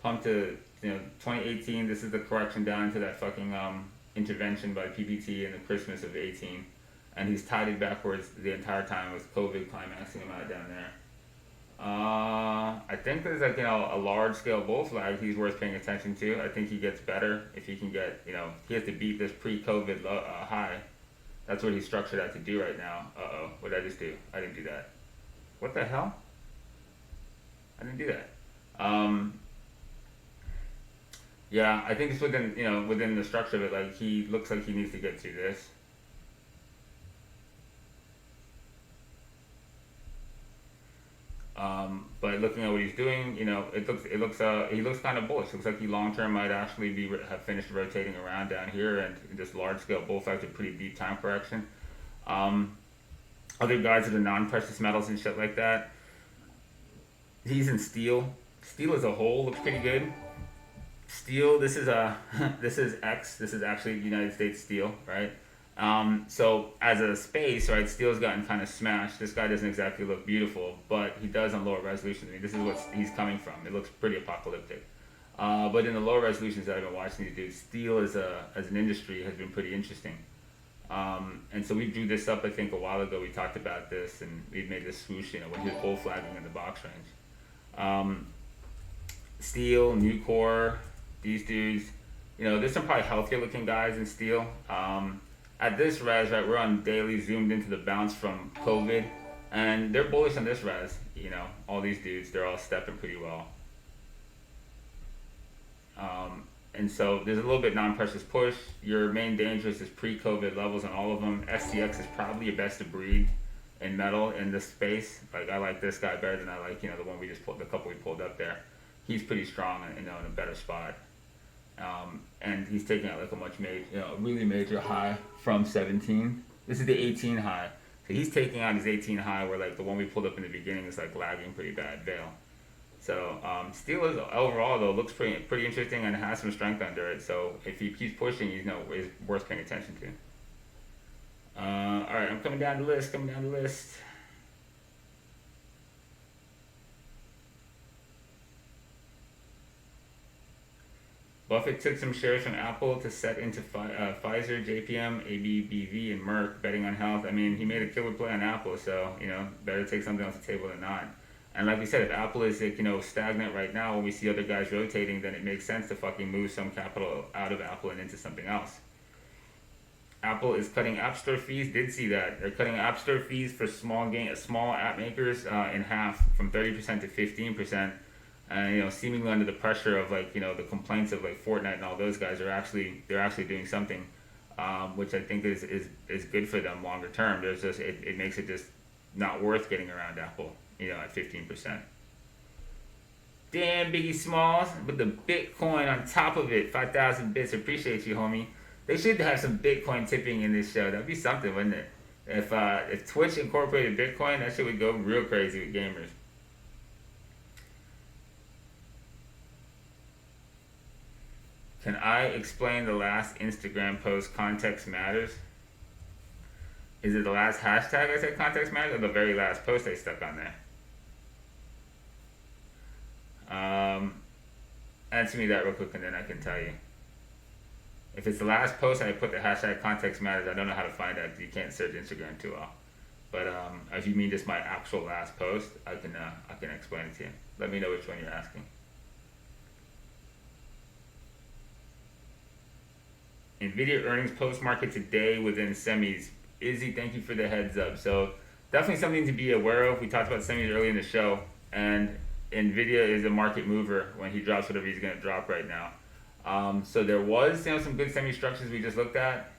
Pump to 2018. This is the correction down to that fucking intervention by PPT in the Christmas of 18, and he's tied it backwards the entire time with COVID climaxing him out down there. I think there's a large scale bull flag he's worth paying attention to. I think he gets better if he can get he has to beat this pre-COVID high. That's what he's structured out to do right now. What did I just do? I didn't do that. What the hell? I didn't do that. Yeah, I think it's within the structure of it. Like, he looks like he needs to get through this. But looking at what he's doing, he looks kind of bullish. Looks like he long term might actually have finished rotating around down here, and this large scale bull flag a pretty deep time correction. Other guys that are non-precious metals and shit like that. He's in steel. Steel as a whole looks pretty good. Steel. This is X. This is actually United States Steel, right? So as a space, right, steel's gotten kind of smashed. This guy doesn't exactly look beautiful, but he does on lower resolutions. I mean, this is what he's coming from. It looks pretty apocalyptic. But in the lower resolutions that I've been watching these dudes, steel as an industry has been pretty interesting. And so we drew this up, I think, a while ago. We talked about this, and we made this swoosh, when he was bull flagging in the box range. Steel, Nucor, these dudes, there's some probably healthier looking guys in steel. At this res, right, we're on daily zoomed into the bounce from COVID, and they're bullish on this res. All these dudes, they're all stepping pretty well. And so there's a little bit non-precious push. Your main danger is pre-COVID levels on all of them. STX is probably your best of breed in metal in this space. Like, I like this guy better than I like the one we just pulled, the couple we pulled up there. He's pretty strong and in a better spot. And he's taking out like a really major high from 17. This is the 18 high. So he's taking out his 18 high, where like the one we pulled up in the beginning is like lagging pretty bad veil. So steel is overall though looks pretty interesting and has some strength under it. So if he keeps pushing, is worth paying attention to. All right, I'm coming down the list. Buffett took some shares from Apple to set into Pfizer, JPM, ABBV, and Merck, betting on health. I mean, he made a killer play on Apple, so, better take something off the table than not. And like we said, if Apple is, stagnant right now when we see other guys rotating, then it makes sense to fucking move some capital out of Apple and into something else. Apple is cutting App Store fees. Did see that. They're cutting App Store fees for small app makers in half, from 30% to 15%. And seemingly under the pressure of the complaints of Fortnite and all those guys, they're actually doing something, which I think is good for them longer term. There's just it makes it just not worth getting around Apple, at 15%. Damn, Biggie Smalls with the Bitcoin on top of it, 5,000 bits. Appreciate you, homie. They should have some Bitcoin tipping in this show. That'd be something, wouldn't it? If Twitch incorporated Bitcoin, that shit would go real crazy with gamers. Can I explain the last Instagram post, context matters? Is it the last hashtag I said context matters, or the very last post I stuck on there? Answer me that real quick and then I can tell you. If it's the last post and I put the hashtag context matters, I don't know how to find that. You can't search Instagram too well. But if you mean just my actual last post, I can explain it to you. Let me know which one you're asking. NVIDIA earnings post-market today within semis. Izzy, thank you for the heads up. So definitely something to be aware of. We talked about semis early in the show, and NVIDIA is a market mover when he drops whatever he's going to drop right now. So there was some good semi structures we just looked at.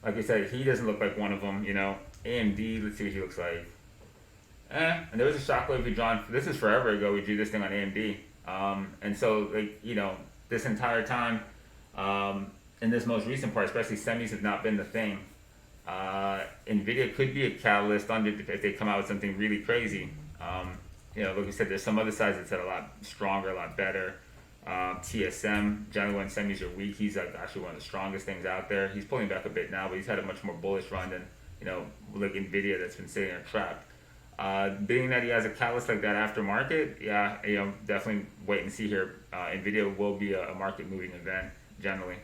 Like I said, he doesn't look like one of them. AMD, let's see what he looks like. And there was a shockwave we drawn. This is forever ago. We drew this thing on AMD. And so this entire time, in this most recent part, especially semis have not been the thing. Nvidia could be a catalyst under if they come out with something really crazy. Like we said, there's some other sides that's a lot stronger, a lot better. TSM, generally when semis are weak, he's like actually one of the strongest things out there. He's pulling back a bit now, but he's had a much more bullish run than like Nvidia that's been sitting there trapped. Being that he has a catalyst like that after market, yeah, definitely wait and see here. Nvidia will be a market moving event generally.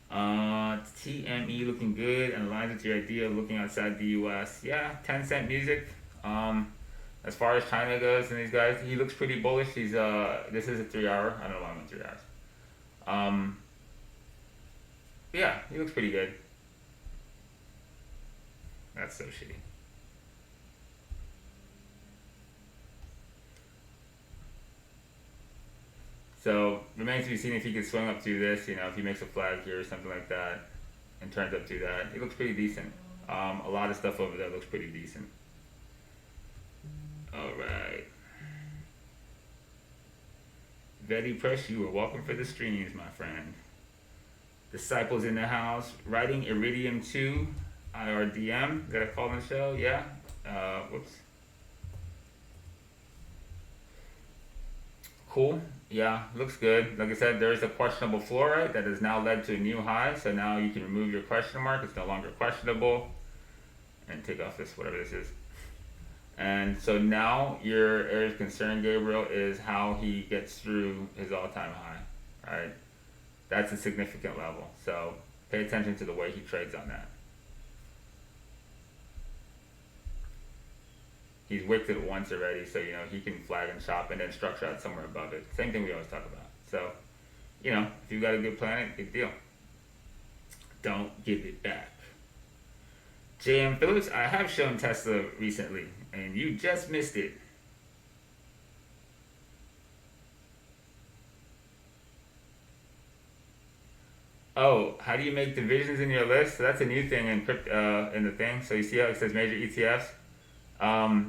TME looking good and aligns with your idea of looking outside the US. Yeah, 10-cent music. As far as China goes and these guys, he looks pretty bullish. He's this is a 3 hour. I don't know why I'm in 3 hours. Yeah, he looks pretty good. That's so shitty. So remains to be seen if he can swing up to this. If he makes a flag here or something like that, and turns up to that, it looks pretty decent. A lot of stuff over there looks pretty decent. All right. Very Press, you are welcome for the streams, my friend. Disciples in the house, writing Iridium 2, IRDM. Got a call in the show? Yeah. Whoops. Cool. Yeah, looks good. Like I said, there is a questionable fluorite that has now led to a new high. So now you can remove your question mark. It's no longer questionable. And take off this, whatever this is. And so now your area of concern, Gabriel, is how he gets through his all-time high, right? That's a significant level. So pay attention to the way he trades on that. He's wicked it once already, so he can flag and chop and then structure out somewhere above it. Same thing we always talk about. So, if you've got a good planet, big deal. Don't give it back. JM Phillips, I have shown Tesla recently, and you just missed it. Oh, how do you make divisions in your list? So that's a new thing in the thing. So you see how it says major ETFs?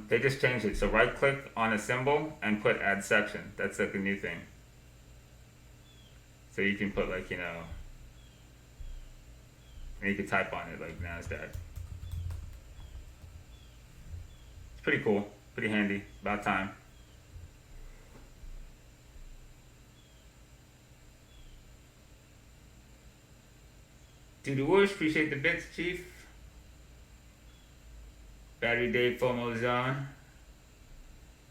They just changed it. So right click on a symbol and put add section. That's like a new thing. So you can put and you can type on it like NASDAQ. It's pretty cool, pretty handy, about time. Do the whoosh, appreciate the bits, Chief. Battery day FOMO zone.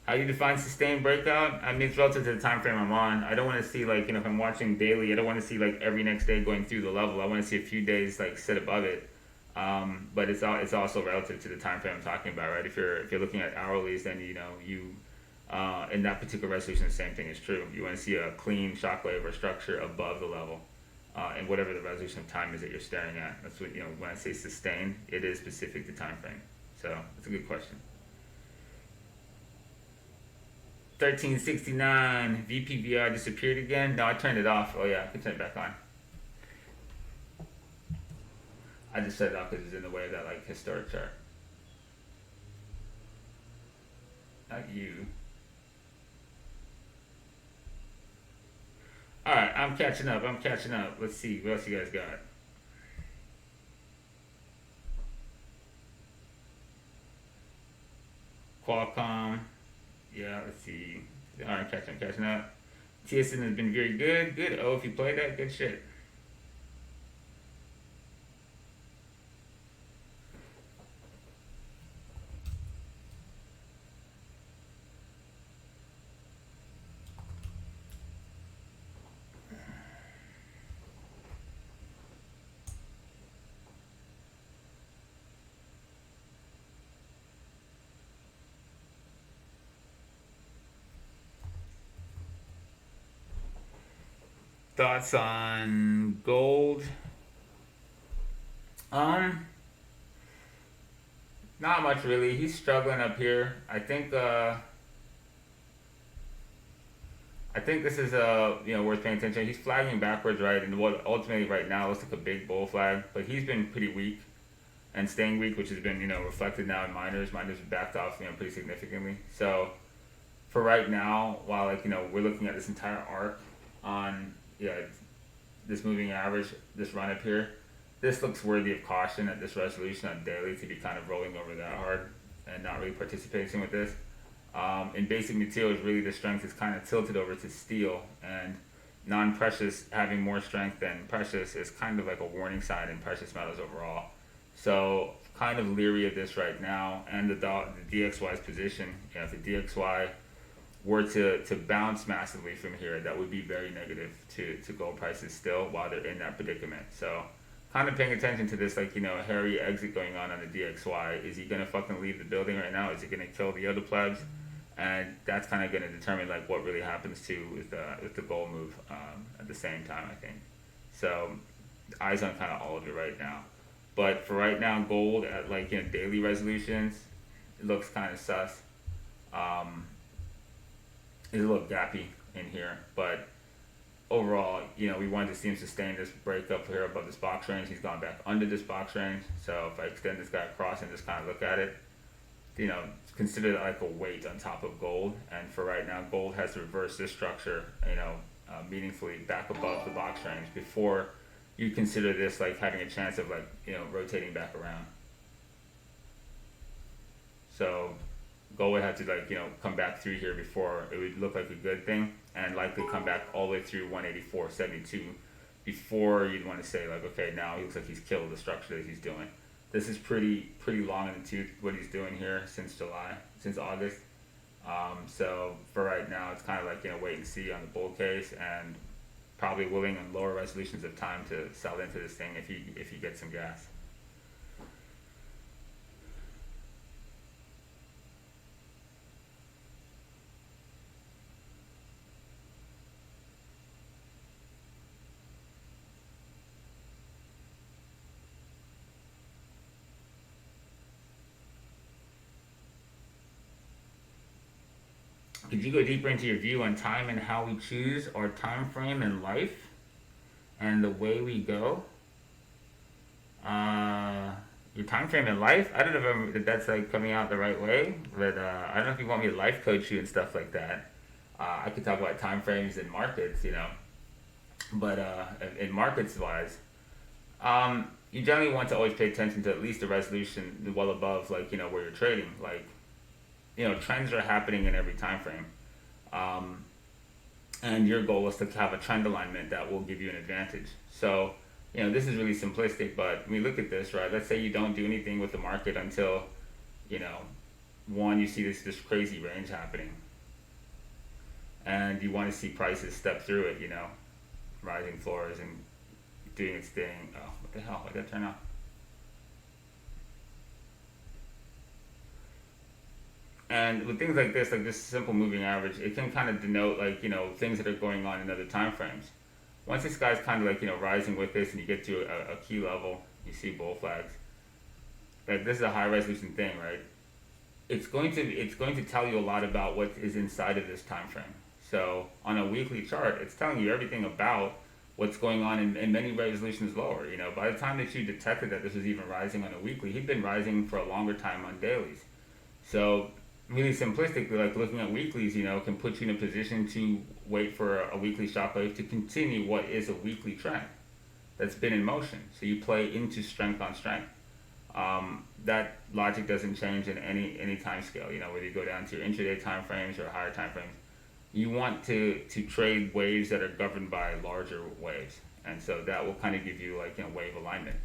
How do you define sustained breakout? I mean, it's relative to the time frame I'm on. I don't want to see if I'm watching daily, I don't want to see every next day going through the level. I want to see a few days sit above it. But it's also relative to the time frame I'm talking about, right? If you're looking at hourlies, then you in that particular resolution, the same thing is true. You want to see a clean shockwave or structure above the level. And whatever the resolution of time is that you're staring at. That's what when I say sustained, it is specific to time frame. So that's a good question. 1369 VPVR disappeared again. No, I turned it off. Oh yeah, I can turn it back on. I just set it off because it's in the way of that historic chart. Not you. All right, I'm catching up. Let's see what else you guys got. Qualcomm. Yeah, let's see. All right, catching up. TSN has been very good. Good. Oh, if you played that, good shit. Thoughts on gold? Not much really. He's struggling up here. I think this is worth paying attention. He's flagging backwards, right? And what ultimately right now looks like a big bull flag, but he's been pretty weak and staying weak, which has been reflected now in miners. Miners have backed off pretty significantly. So for right now, while we're looking at this entire arc on this moving average, this run up here, This looks worthy of caution at this resolution on daily to be kind of rolling over that hard and not really participating with this. In basic materials, really the strength is kind of tilted over to steel, and non-precious having more strength than precious is kind of like a warning sign in precious metals overall. So kind of leery of this right now, and the DXY's position. You know, if the DXY were to bounce massively from here, that would be very negative to gold prices still while they're in that predicament. So kind of paying attention to this, like, you know, hairy exit going on the DXY. Is he going to fucking leave the building right now? Is he going to kill the other plebs? And that's kind of going to determine like what really happens to with the gold move at the same time, I think. So eyes on kind of all of it right now. But for right now, gold at like, you know, daily resolutions, it looks kind of sus. It's a little gappy in here, but overall, you know, we wanted to see him sustain this breakup here above this box range. He's gone back under this box range. So if I extend this guy across and just kind of look at it, you know, consider it like a weight on top of gold. And for right now, gold has to reverse this structure, you know, meaningfully back above the box range before you consider this like having a chance of like, you know, rotating back around. So gold would have to like, you know, come back through here before it would look like a good thing, and likely come back all the way through 184.72 before you'd want to say like, okay, now he looks like he's killed the structure that he's doing. This is pretty long in the tooth what he's doing here since August. So for right now, it's kind of like, you know, wait and see on the bull case, and probably willing on lower resolutions of time to sell into this thing if he gets some gas. Could you go deeper into your view on time and how we choose our time frame in life and the way we go? Your time frame in life? I don't know if that's like coming out the right way, but I don't know if you want me to life coach you and stuff like that. I could talk about time frames in markets, you know, but in markets wise, you generally want to always pay attention to at least the resolution well above, like, you know, where you're trading. Like, you know, trends are happening in every time frame, and your goal is to have a trend alignment that will give you an advantage. So, you know, this is really simplistic, but when we look at this, right, let's say you don't do anything with the market until, you know, one, you see this crazy range happening, and you want to see prices step through it, you know, rising floors and doing its thing. Oh, what the hell, why did that turn off? And with things like this simple moving average, it can kind of denote, like, you know, things that are going on in other time frames. Once this guy's kind of like, you know, rising with this, and you get to a key level, you see bull flags. Like, this is a high resolution thing, right? It's going to tell you a lot about what is inside of this time frame. So on a weekly chart, it's telling you everything about what's going on in many resolutions lower. You know, by the time that you detected that this was even rising on a weekly, he'd been rising for a longer time on dailies. So really simplistically, like, looking at weeklies, you know, can put you in a position to wait for a weekly shockwave to continue what is a weekly trend that's been in motion. So you play into strength on strength. That logic doesn't change in any time scale. You know, whether you go down to your intraday time frames or higher time frames, you want to trade waves that are governed by larger waves, and so that will kind of give you, like, you know, wave alignment.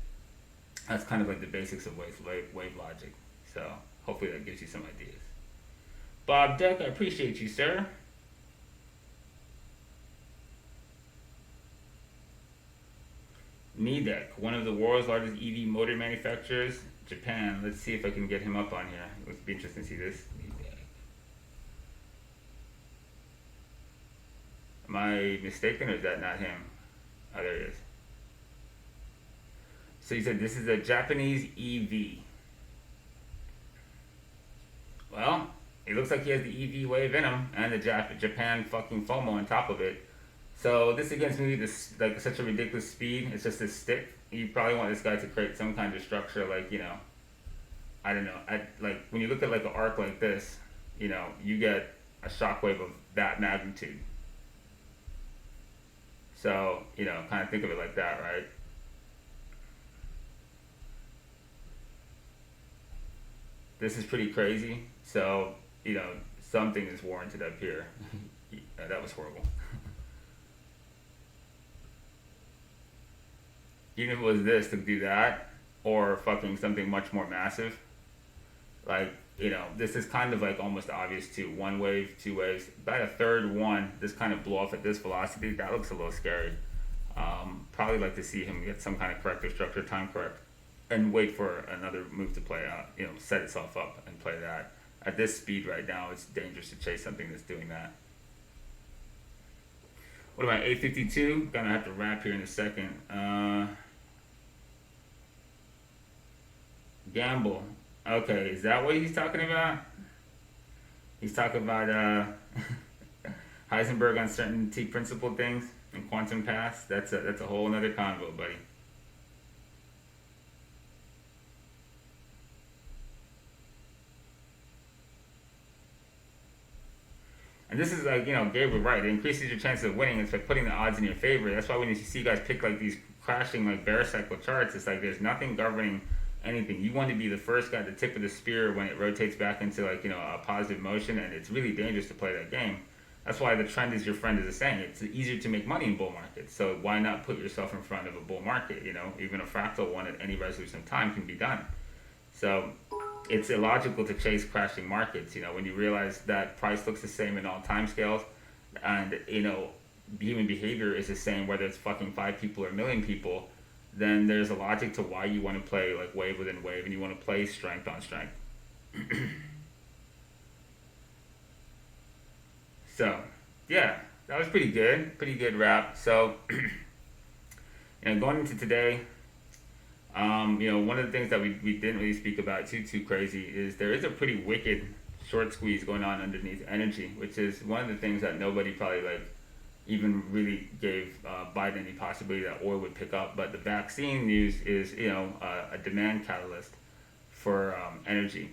That's kind of like the basics of wave logic. So hopefully that gives you some ideas. Bob Deck, I appreciate you, sir. Nidec, one of the world's largest EV motor manufacturers, Japan. Let's see if I can get him up on here. It would be interesting to see this. Nidec. Am I mistaken, or is that not him? Oh, there he is. So you said this is a Japanese EV. Well, it looks like he has the EV wave in him, and the Japan fucking FOMO on top of it. So this against me, this like such a ridiculous speed. It's just a stick. You probably want this guy to create some kind of structure, like, you know, I don't know. Like, when you look at like an arc like this, you know, you get a shockwave of that magnitude. So, you know, kind of think of it like that, right? this is pretty crazy. So, something is warranted up here. That was horrible. Even if it was this to do that, or fucking something much more massive, like, this is kind of like almost obvious too. One wave, two waves, about a third one, this kind of blow off at this velocity, that looks a little scary. Probably like to see him get some kind of corrective structure, time correct, and wait for another move to play out, set itself up and play that. At this speed right now, it's dangerous to chase something that's doing that. What about 852? Gonna have to wrap here in a second. Gamble. Okay, is that what he's talking about? He's talking about Heisenberg uncertainty principle things and quantum paths. That's a whole another convo, buddy. And this is like, Gabe was right. It increases your chances of winning. It's like putting the odds in your favor. That's why when you see guys pick like these crashing like bear cycle charts, it's like there's nothing governing anything. You want to be the first guy at the tip of the spear when it rotates back into like, a positive motion, and it's really dangerous to play that game. That's why the trend is your friend, is a saying. It's easier to make money in bull markets. So why not put yourself in front of a bull market? Even a fractal one at any resolution of time can be done. So it's illogical to chase crashing markets. When you realize that price looks the same in all time scales, and human behavior is the same whether it's fucking 5 people or a million people, then there's a logic to why you want to play like wave within wave, and you want to play strength on strength. So yeah, that was pretty good wrap. So going into today, one of the things that we didn't really speak about too crazy is there is a pretty wicked short squeeze going on underneath energy, which is one of the things that nobody probably like even really gave Biden any possibility that oil would pick up. But the vaccine news is a demand catalyst for energy.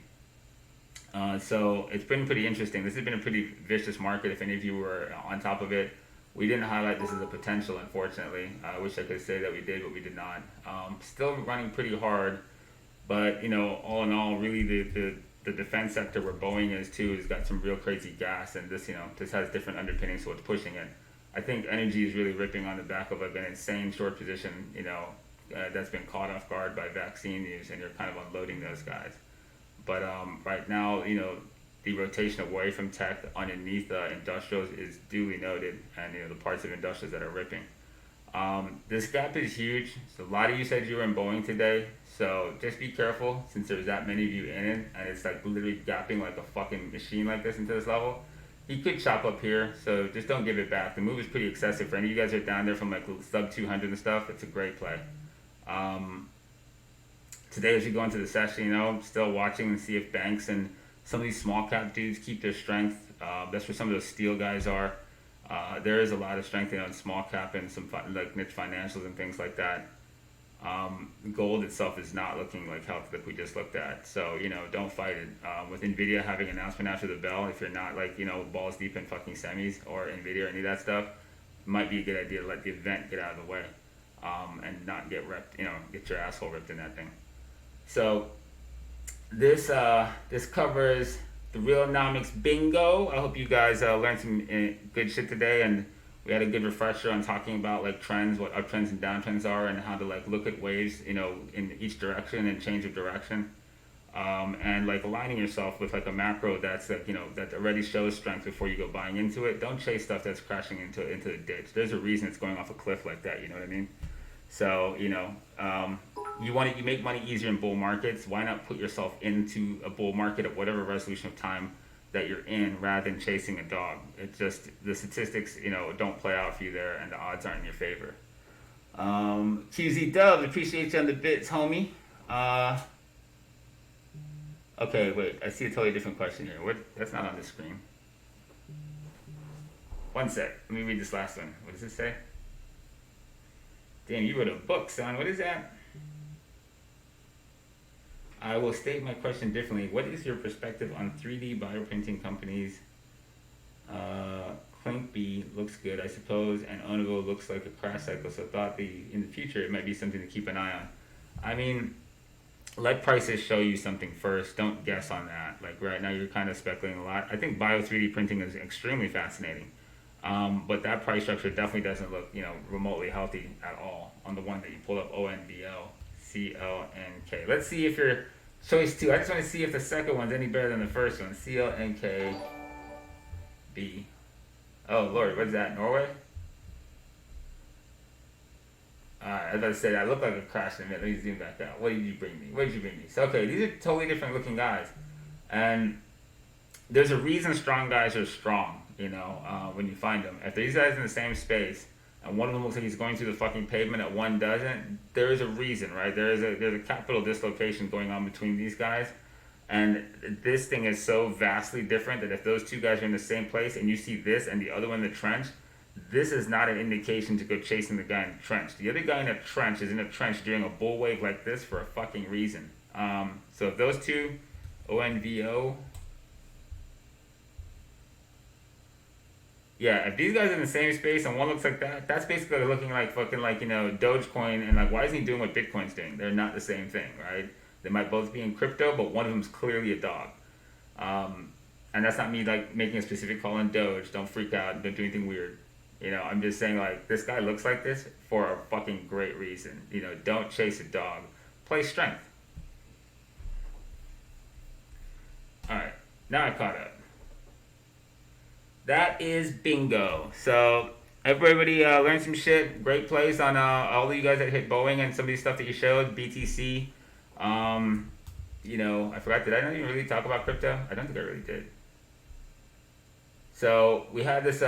So it's been pretty interesting. This has been a pretty vicious market. If any of you were on top of it, we didn't highlight this as a potential, unfortunately. I wish I could say that we did, but we did not. Still running pretty hard, but all in all, really the defense sector where Boeing is too has got some real crazy gas, and this has different underpinnings, so it's pushing it. I think energy is really ripping on the back of like an insane short position, that's been caught off guard by vaccine news, and you're kind of unloading those guys. But right now, the rotation away from tech underneath industrials is duly noted, and the parts of industrials that are ripping. This gap is huge. So a lot of you said you were in Boeing today, so just be careful since there's that many of you in it, and it's like literally gapping like a fucking machine like this into this level. He could chop up here, so just don't give it back. The move is pretty excessive. For any of you guys who are down there from like sub 200 and stuff, it's a great play. Today, as you go into the session, still watching and see if banks and some of these small cap dudes keep their strength. That's where some of those steel guys are. There is a lot of strength in small cap and some like niche financials and things like that. Gold itself is not looking like healthy like we just looked at. So, don't fight it. With NVIDIA having an announcement after the bell, if you're not like, balls deep in fucking semis or NVIDIA or any of that stuff, it might be a good idea to let the event get out of the way and not get ripped, get your asshole ripped in that thing. So this covers the real Nomics bingo. I hope you guys learned some good shit today, and we had a good refresher on talking about like trends, what uptrends and downtrends are, and how to like look at waves, in each direction and change of direction, and like aligning yourself with like a macro that's like that already shows strength before you go buying into it. Don't chase stuff that's crashing into the ditch. There's a reason it's going off a cliff like that. You know what I mean? So you make money easier in bull markets. Why not put yourself into a bull market at whatever resolution of time that you're in, rather than chasing a dog? It's just the statistics, don't play out for you there, and the odds aren't in your favor. QZ Dubs, appreciate you on the bits, homie. Okay, wait, I see a totally different question here. What? That's not on the screen. One sec. Let me read this last one. What does it say? Damn, you wrote a book, son. What is that? I will state my question differently. What is your perspective on 3D bioprinting companies? Clink B looks good, I suppose, and Onovo looks like a crash cycle, so thought in the future it might be something to keep an eye on. I mean, let prices show you something first. Don't guess on that. Like right now, you're kind of speculating a lot. I think bio 3D printing is extremely fascinating, but that price structure definitely doesn't look, remotely healthy at all on the one that you pulled up. ONVLCLNK. Let's see if your choice two. I just want to see if the second one's any better than the first one. CLNKB. Oh Lord, what is that? Norway? I was about to say that looked like a crash in a minute. Let me zoom back out. What did you bring me? What did you bring me? So okay, these are totally different looking guys, and there's a reason strong guys are strong. When you find them, if these guys in the same space, and one of them looks like he's going through the fucking pavement, and one doesn't, there is a reason, right? There's a capital dislocation going on between these guys, and this thing is so vastly different that if those two guys are in the same place, and you see this and the other one in the trench, this is not an indication to go chasing the guy in the trench. The other guy in the trench is in a trench during a bull wave like this for a fucking reason. So if those two, ONVO, yeah, if these guys are in the same space and one looks like that, that's basically looking like fucking like, Dogecoin, and like, why isn't he doing what Bitcoin's doing? They're not the same thing, right? They might both be in crypto, but one of them's clearly a dog. And that's not me like making a specific call on Doge. Don't freak out. Don't do anything weird. I'm just saying like this guy looks like this for a fucking great reason. Don't chase a dog. Play strength. Alright, now I caught up. That is bingo. So everybody learned some shit. Great plays on all of you guys that hit Boeing and some of these stuff that you showed. BTC. I forgot, did I not even really talk about crypto? I don't think I really did. So we had this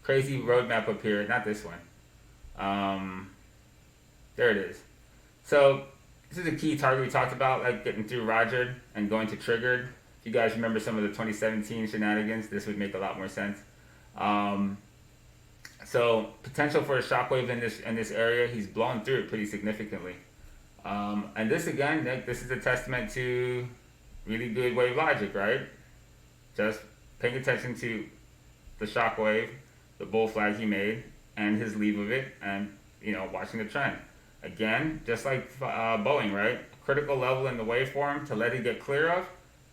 crazy roadmap up here. Not this one. There it is. So this is a key target we talked about, like getting through Roger and going to triggered. If you guys remember some of the 2017 shenanigans, this would make a lot more sense. So potential for a shockwave in this area. He's blown through it pretty significantly. And this again, this is a testament to really good wave logic, right? Just paying attention to the shockwave, the bull flag he made, and his leave of it, and watching the trend. Again, just like Boeing, right? Critical level in the waveform to let it get clear of,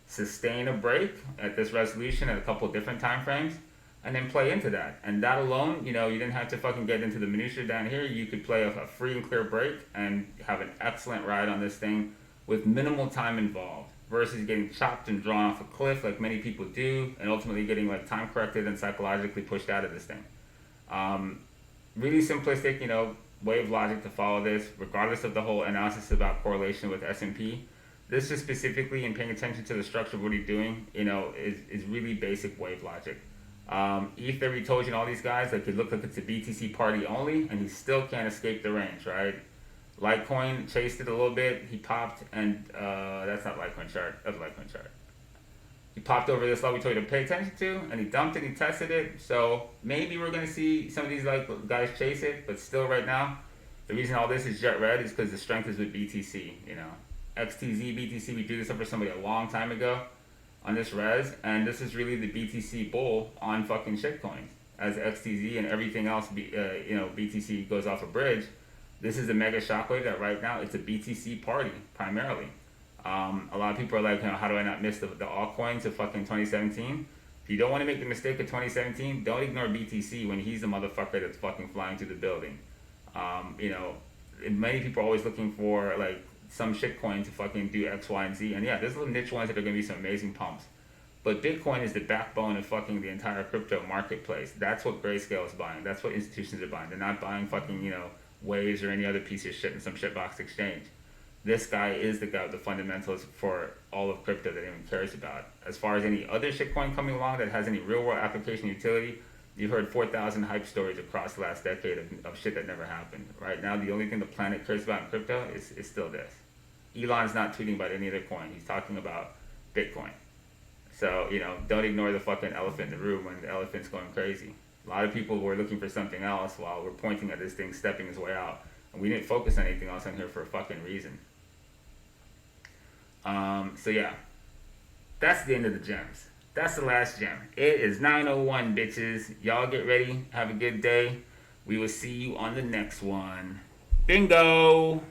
sustain a break at this resolution at a couple different time frames, and then play into that. And that alone, you didn't have to fucking get into the minutia down here. You could play a free and clear break and have an excellent ride on this thing with minimal time involved versus getting chopped and drawn off a cliff like many people do, and ultimately getting like time corrected and psychologically pushed out of this thing. Really simplistic, wave logic to follow this, regardless of the whole analysis about correlation with S&P. This is specifically in paying attention to the structure of what he's doing, is really basic wave logic. ETH that we told you and all these guys, like it looked like it's a BTC party only, and he still can't escape the range, right? Litecoin chased it a little bit, he popped, and that's not Litecoin chart, that's Litecoin chart. He popped over this level we told you to pay attention to, and he dumped it, he tested it, so maybe we're going to see some of these like guys chase it, but still right now, the reason all this is jet red is because the strength is with BTC, XTZ, BTC, we do this up for somebody a long time ago on this res, and this is really the BTC bull on fucking shitcoins. As XTZ and everything else, BTC goes off a bridge, this is a mega shockwave that right now it's a BTC party primarily. A lot of people are like, how do I not miss the altcoins of fucking 2017? If you don't want to make the mistake of 2017, don't ignore BTC when he's the motherfucker that's fucking flying through the building. Many people are always looking for like some shitcoin to fucking do X, Y, and Z. And yeah, there's little niche ones that are going to be some amazing pumps. But Bitcoin is the backbone of fucking the entire crypto marketplace. That's what Grayscale is buying. That's what institutions are buying. They're not buying fucking, Waves or any other piece of shit in some shitbox exchange. This guy is the guy with the fundamentals for all of crypto that anyone cares about. As far as any other shitcoin coming along that has any real world application utility, you've heard 4,000 hype stories across the last decade of shit that never happened. Right now, the only thing the planet cares about in crypto is still this. Elon's not tweeting about any other coin. He's talking about Bitcoin. So, don't ignore the fucking elephant in the room when the elephant's going crazy. A lot of people were looking for something else while we're pointing at this thing stepping his way out. And we didn't focus on anything else on here for a fucking reason. So yeah, that's the end of the gems. That's the last gem. It is 9:01, bitches. Y'all get ready. Have a good day. We will see you on the next one. Bingo!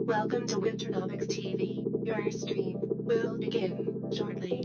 Welcome to Winternomics TV. Your stream will begin shortly.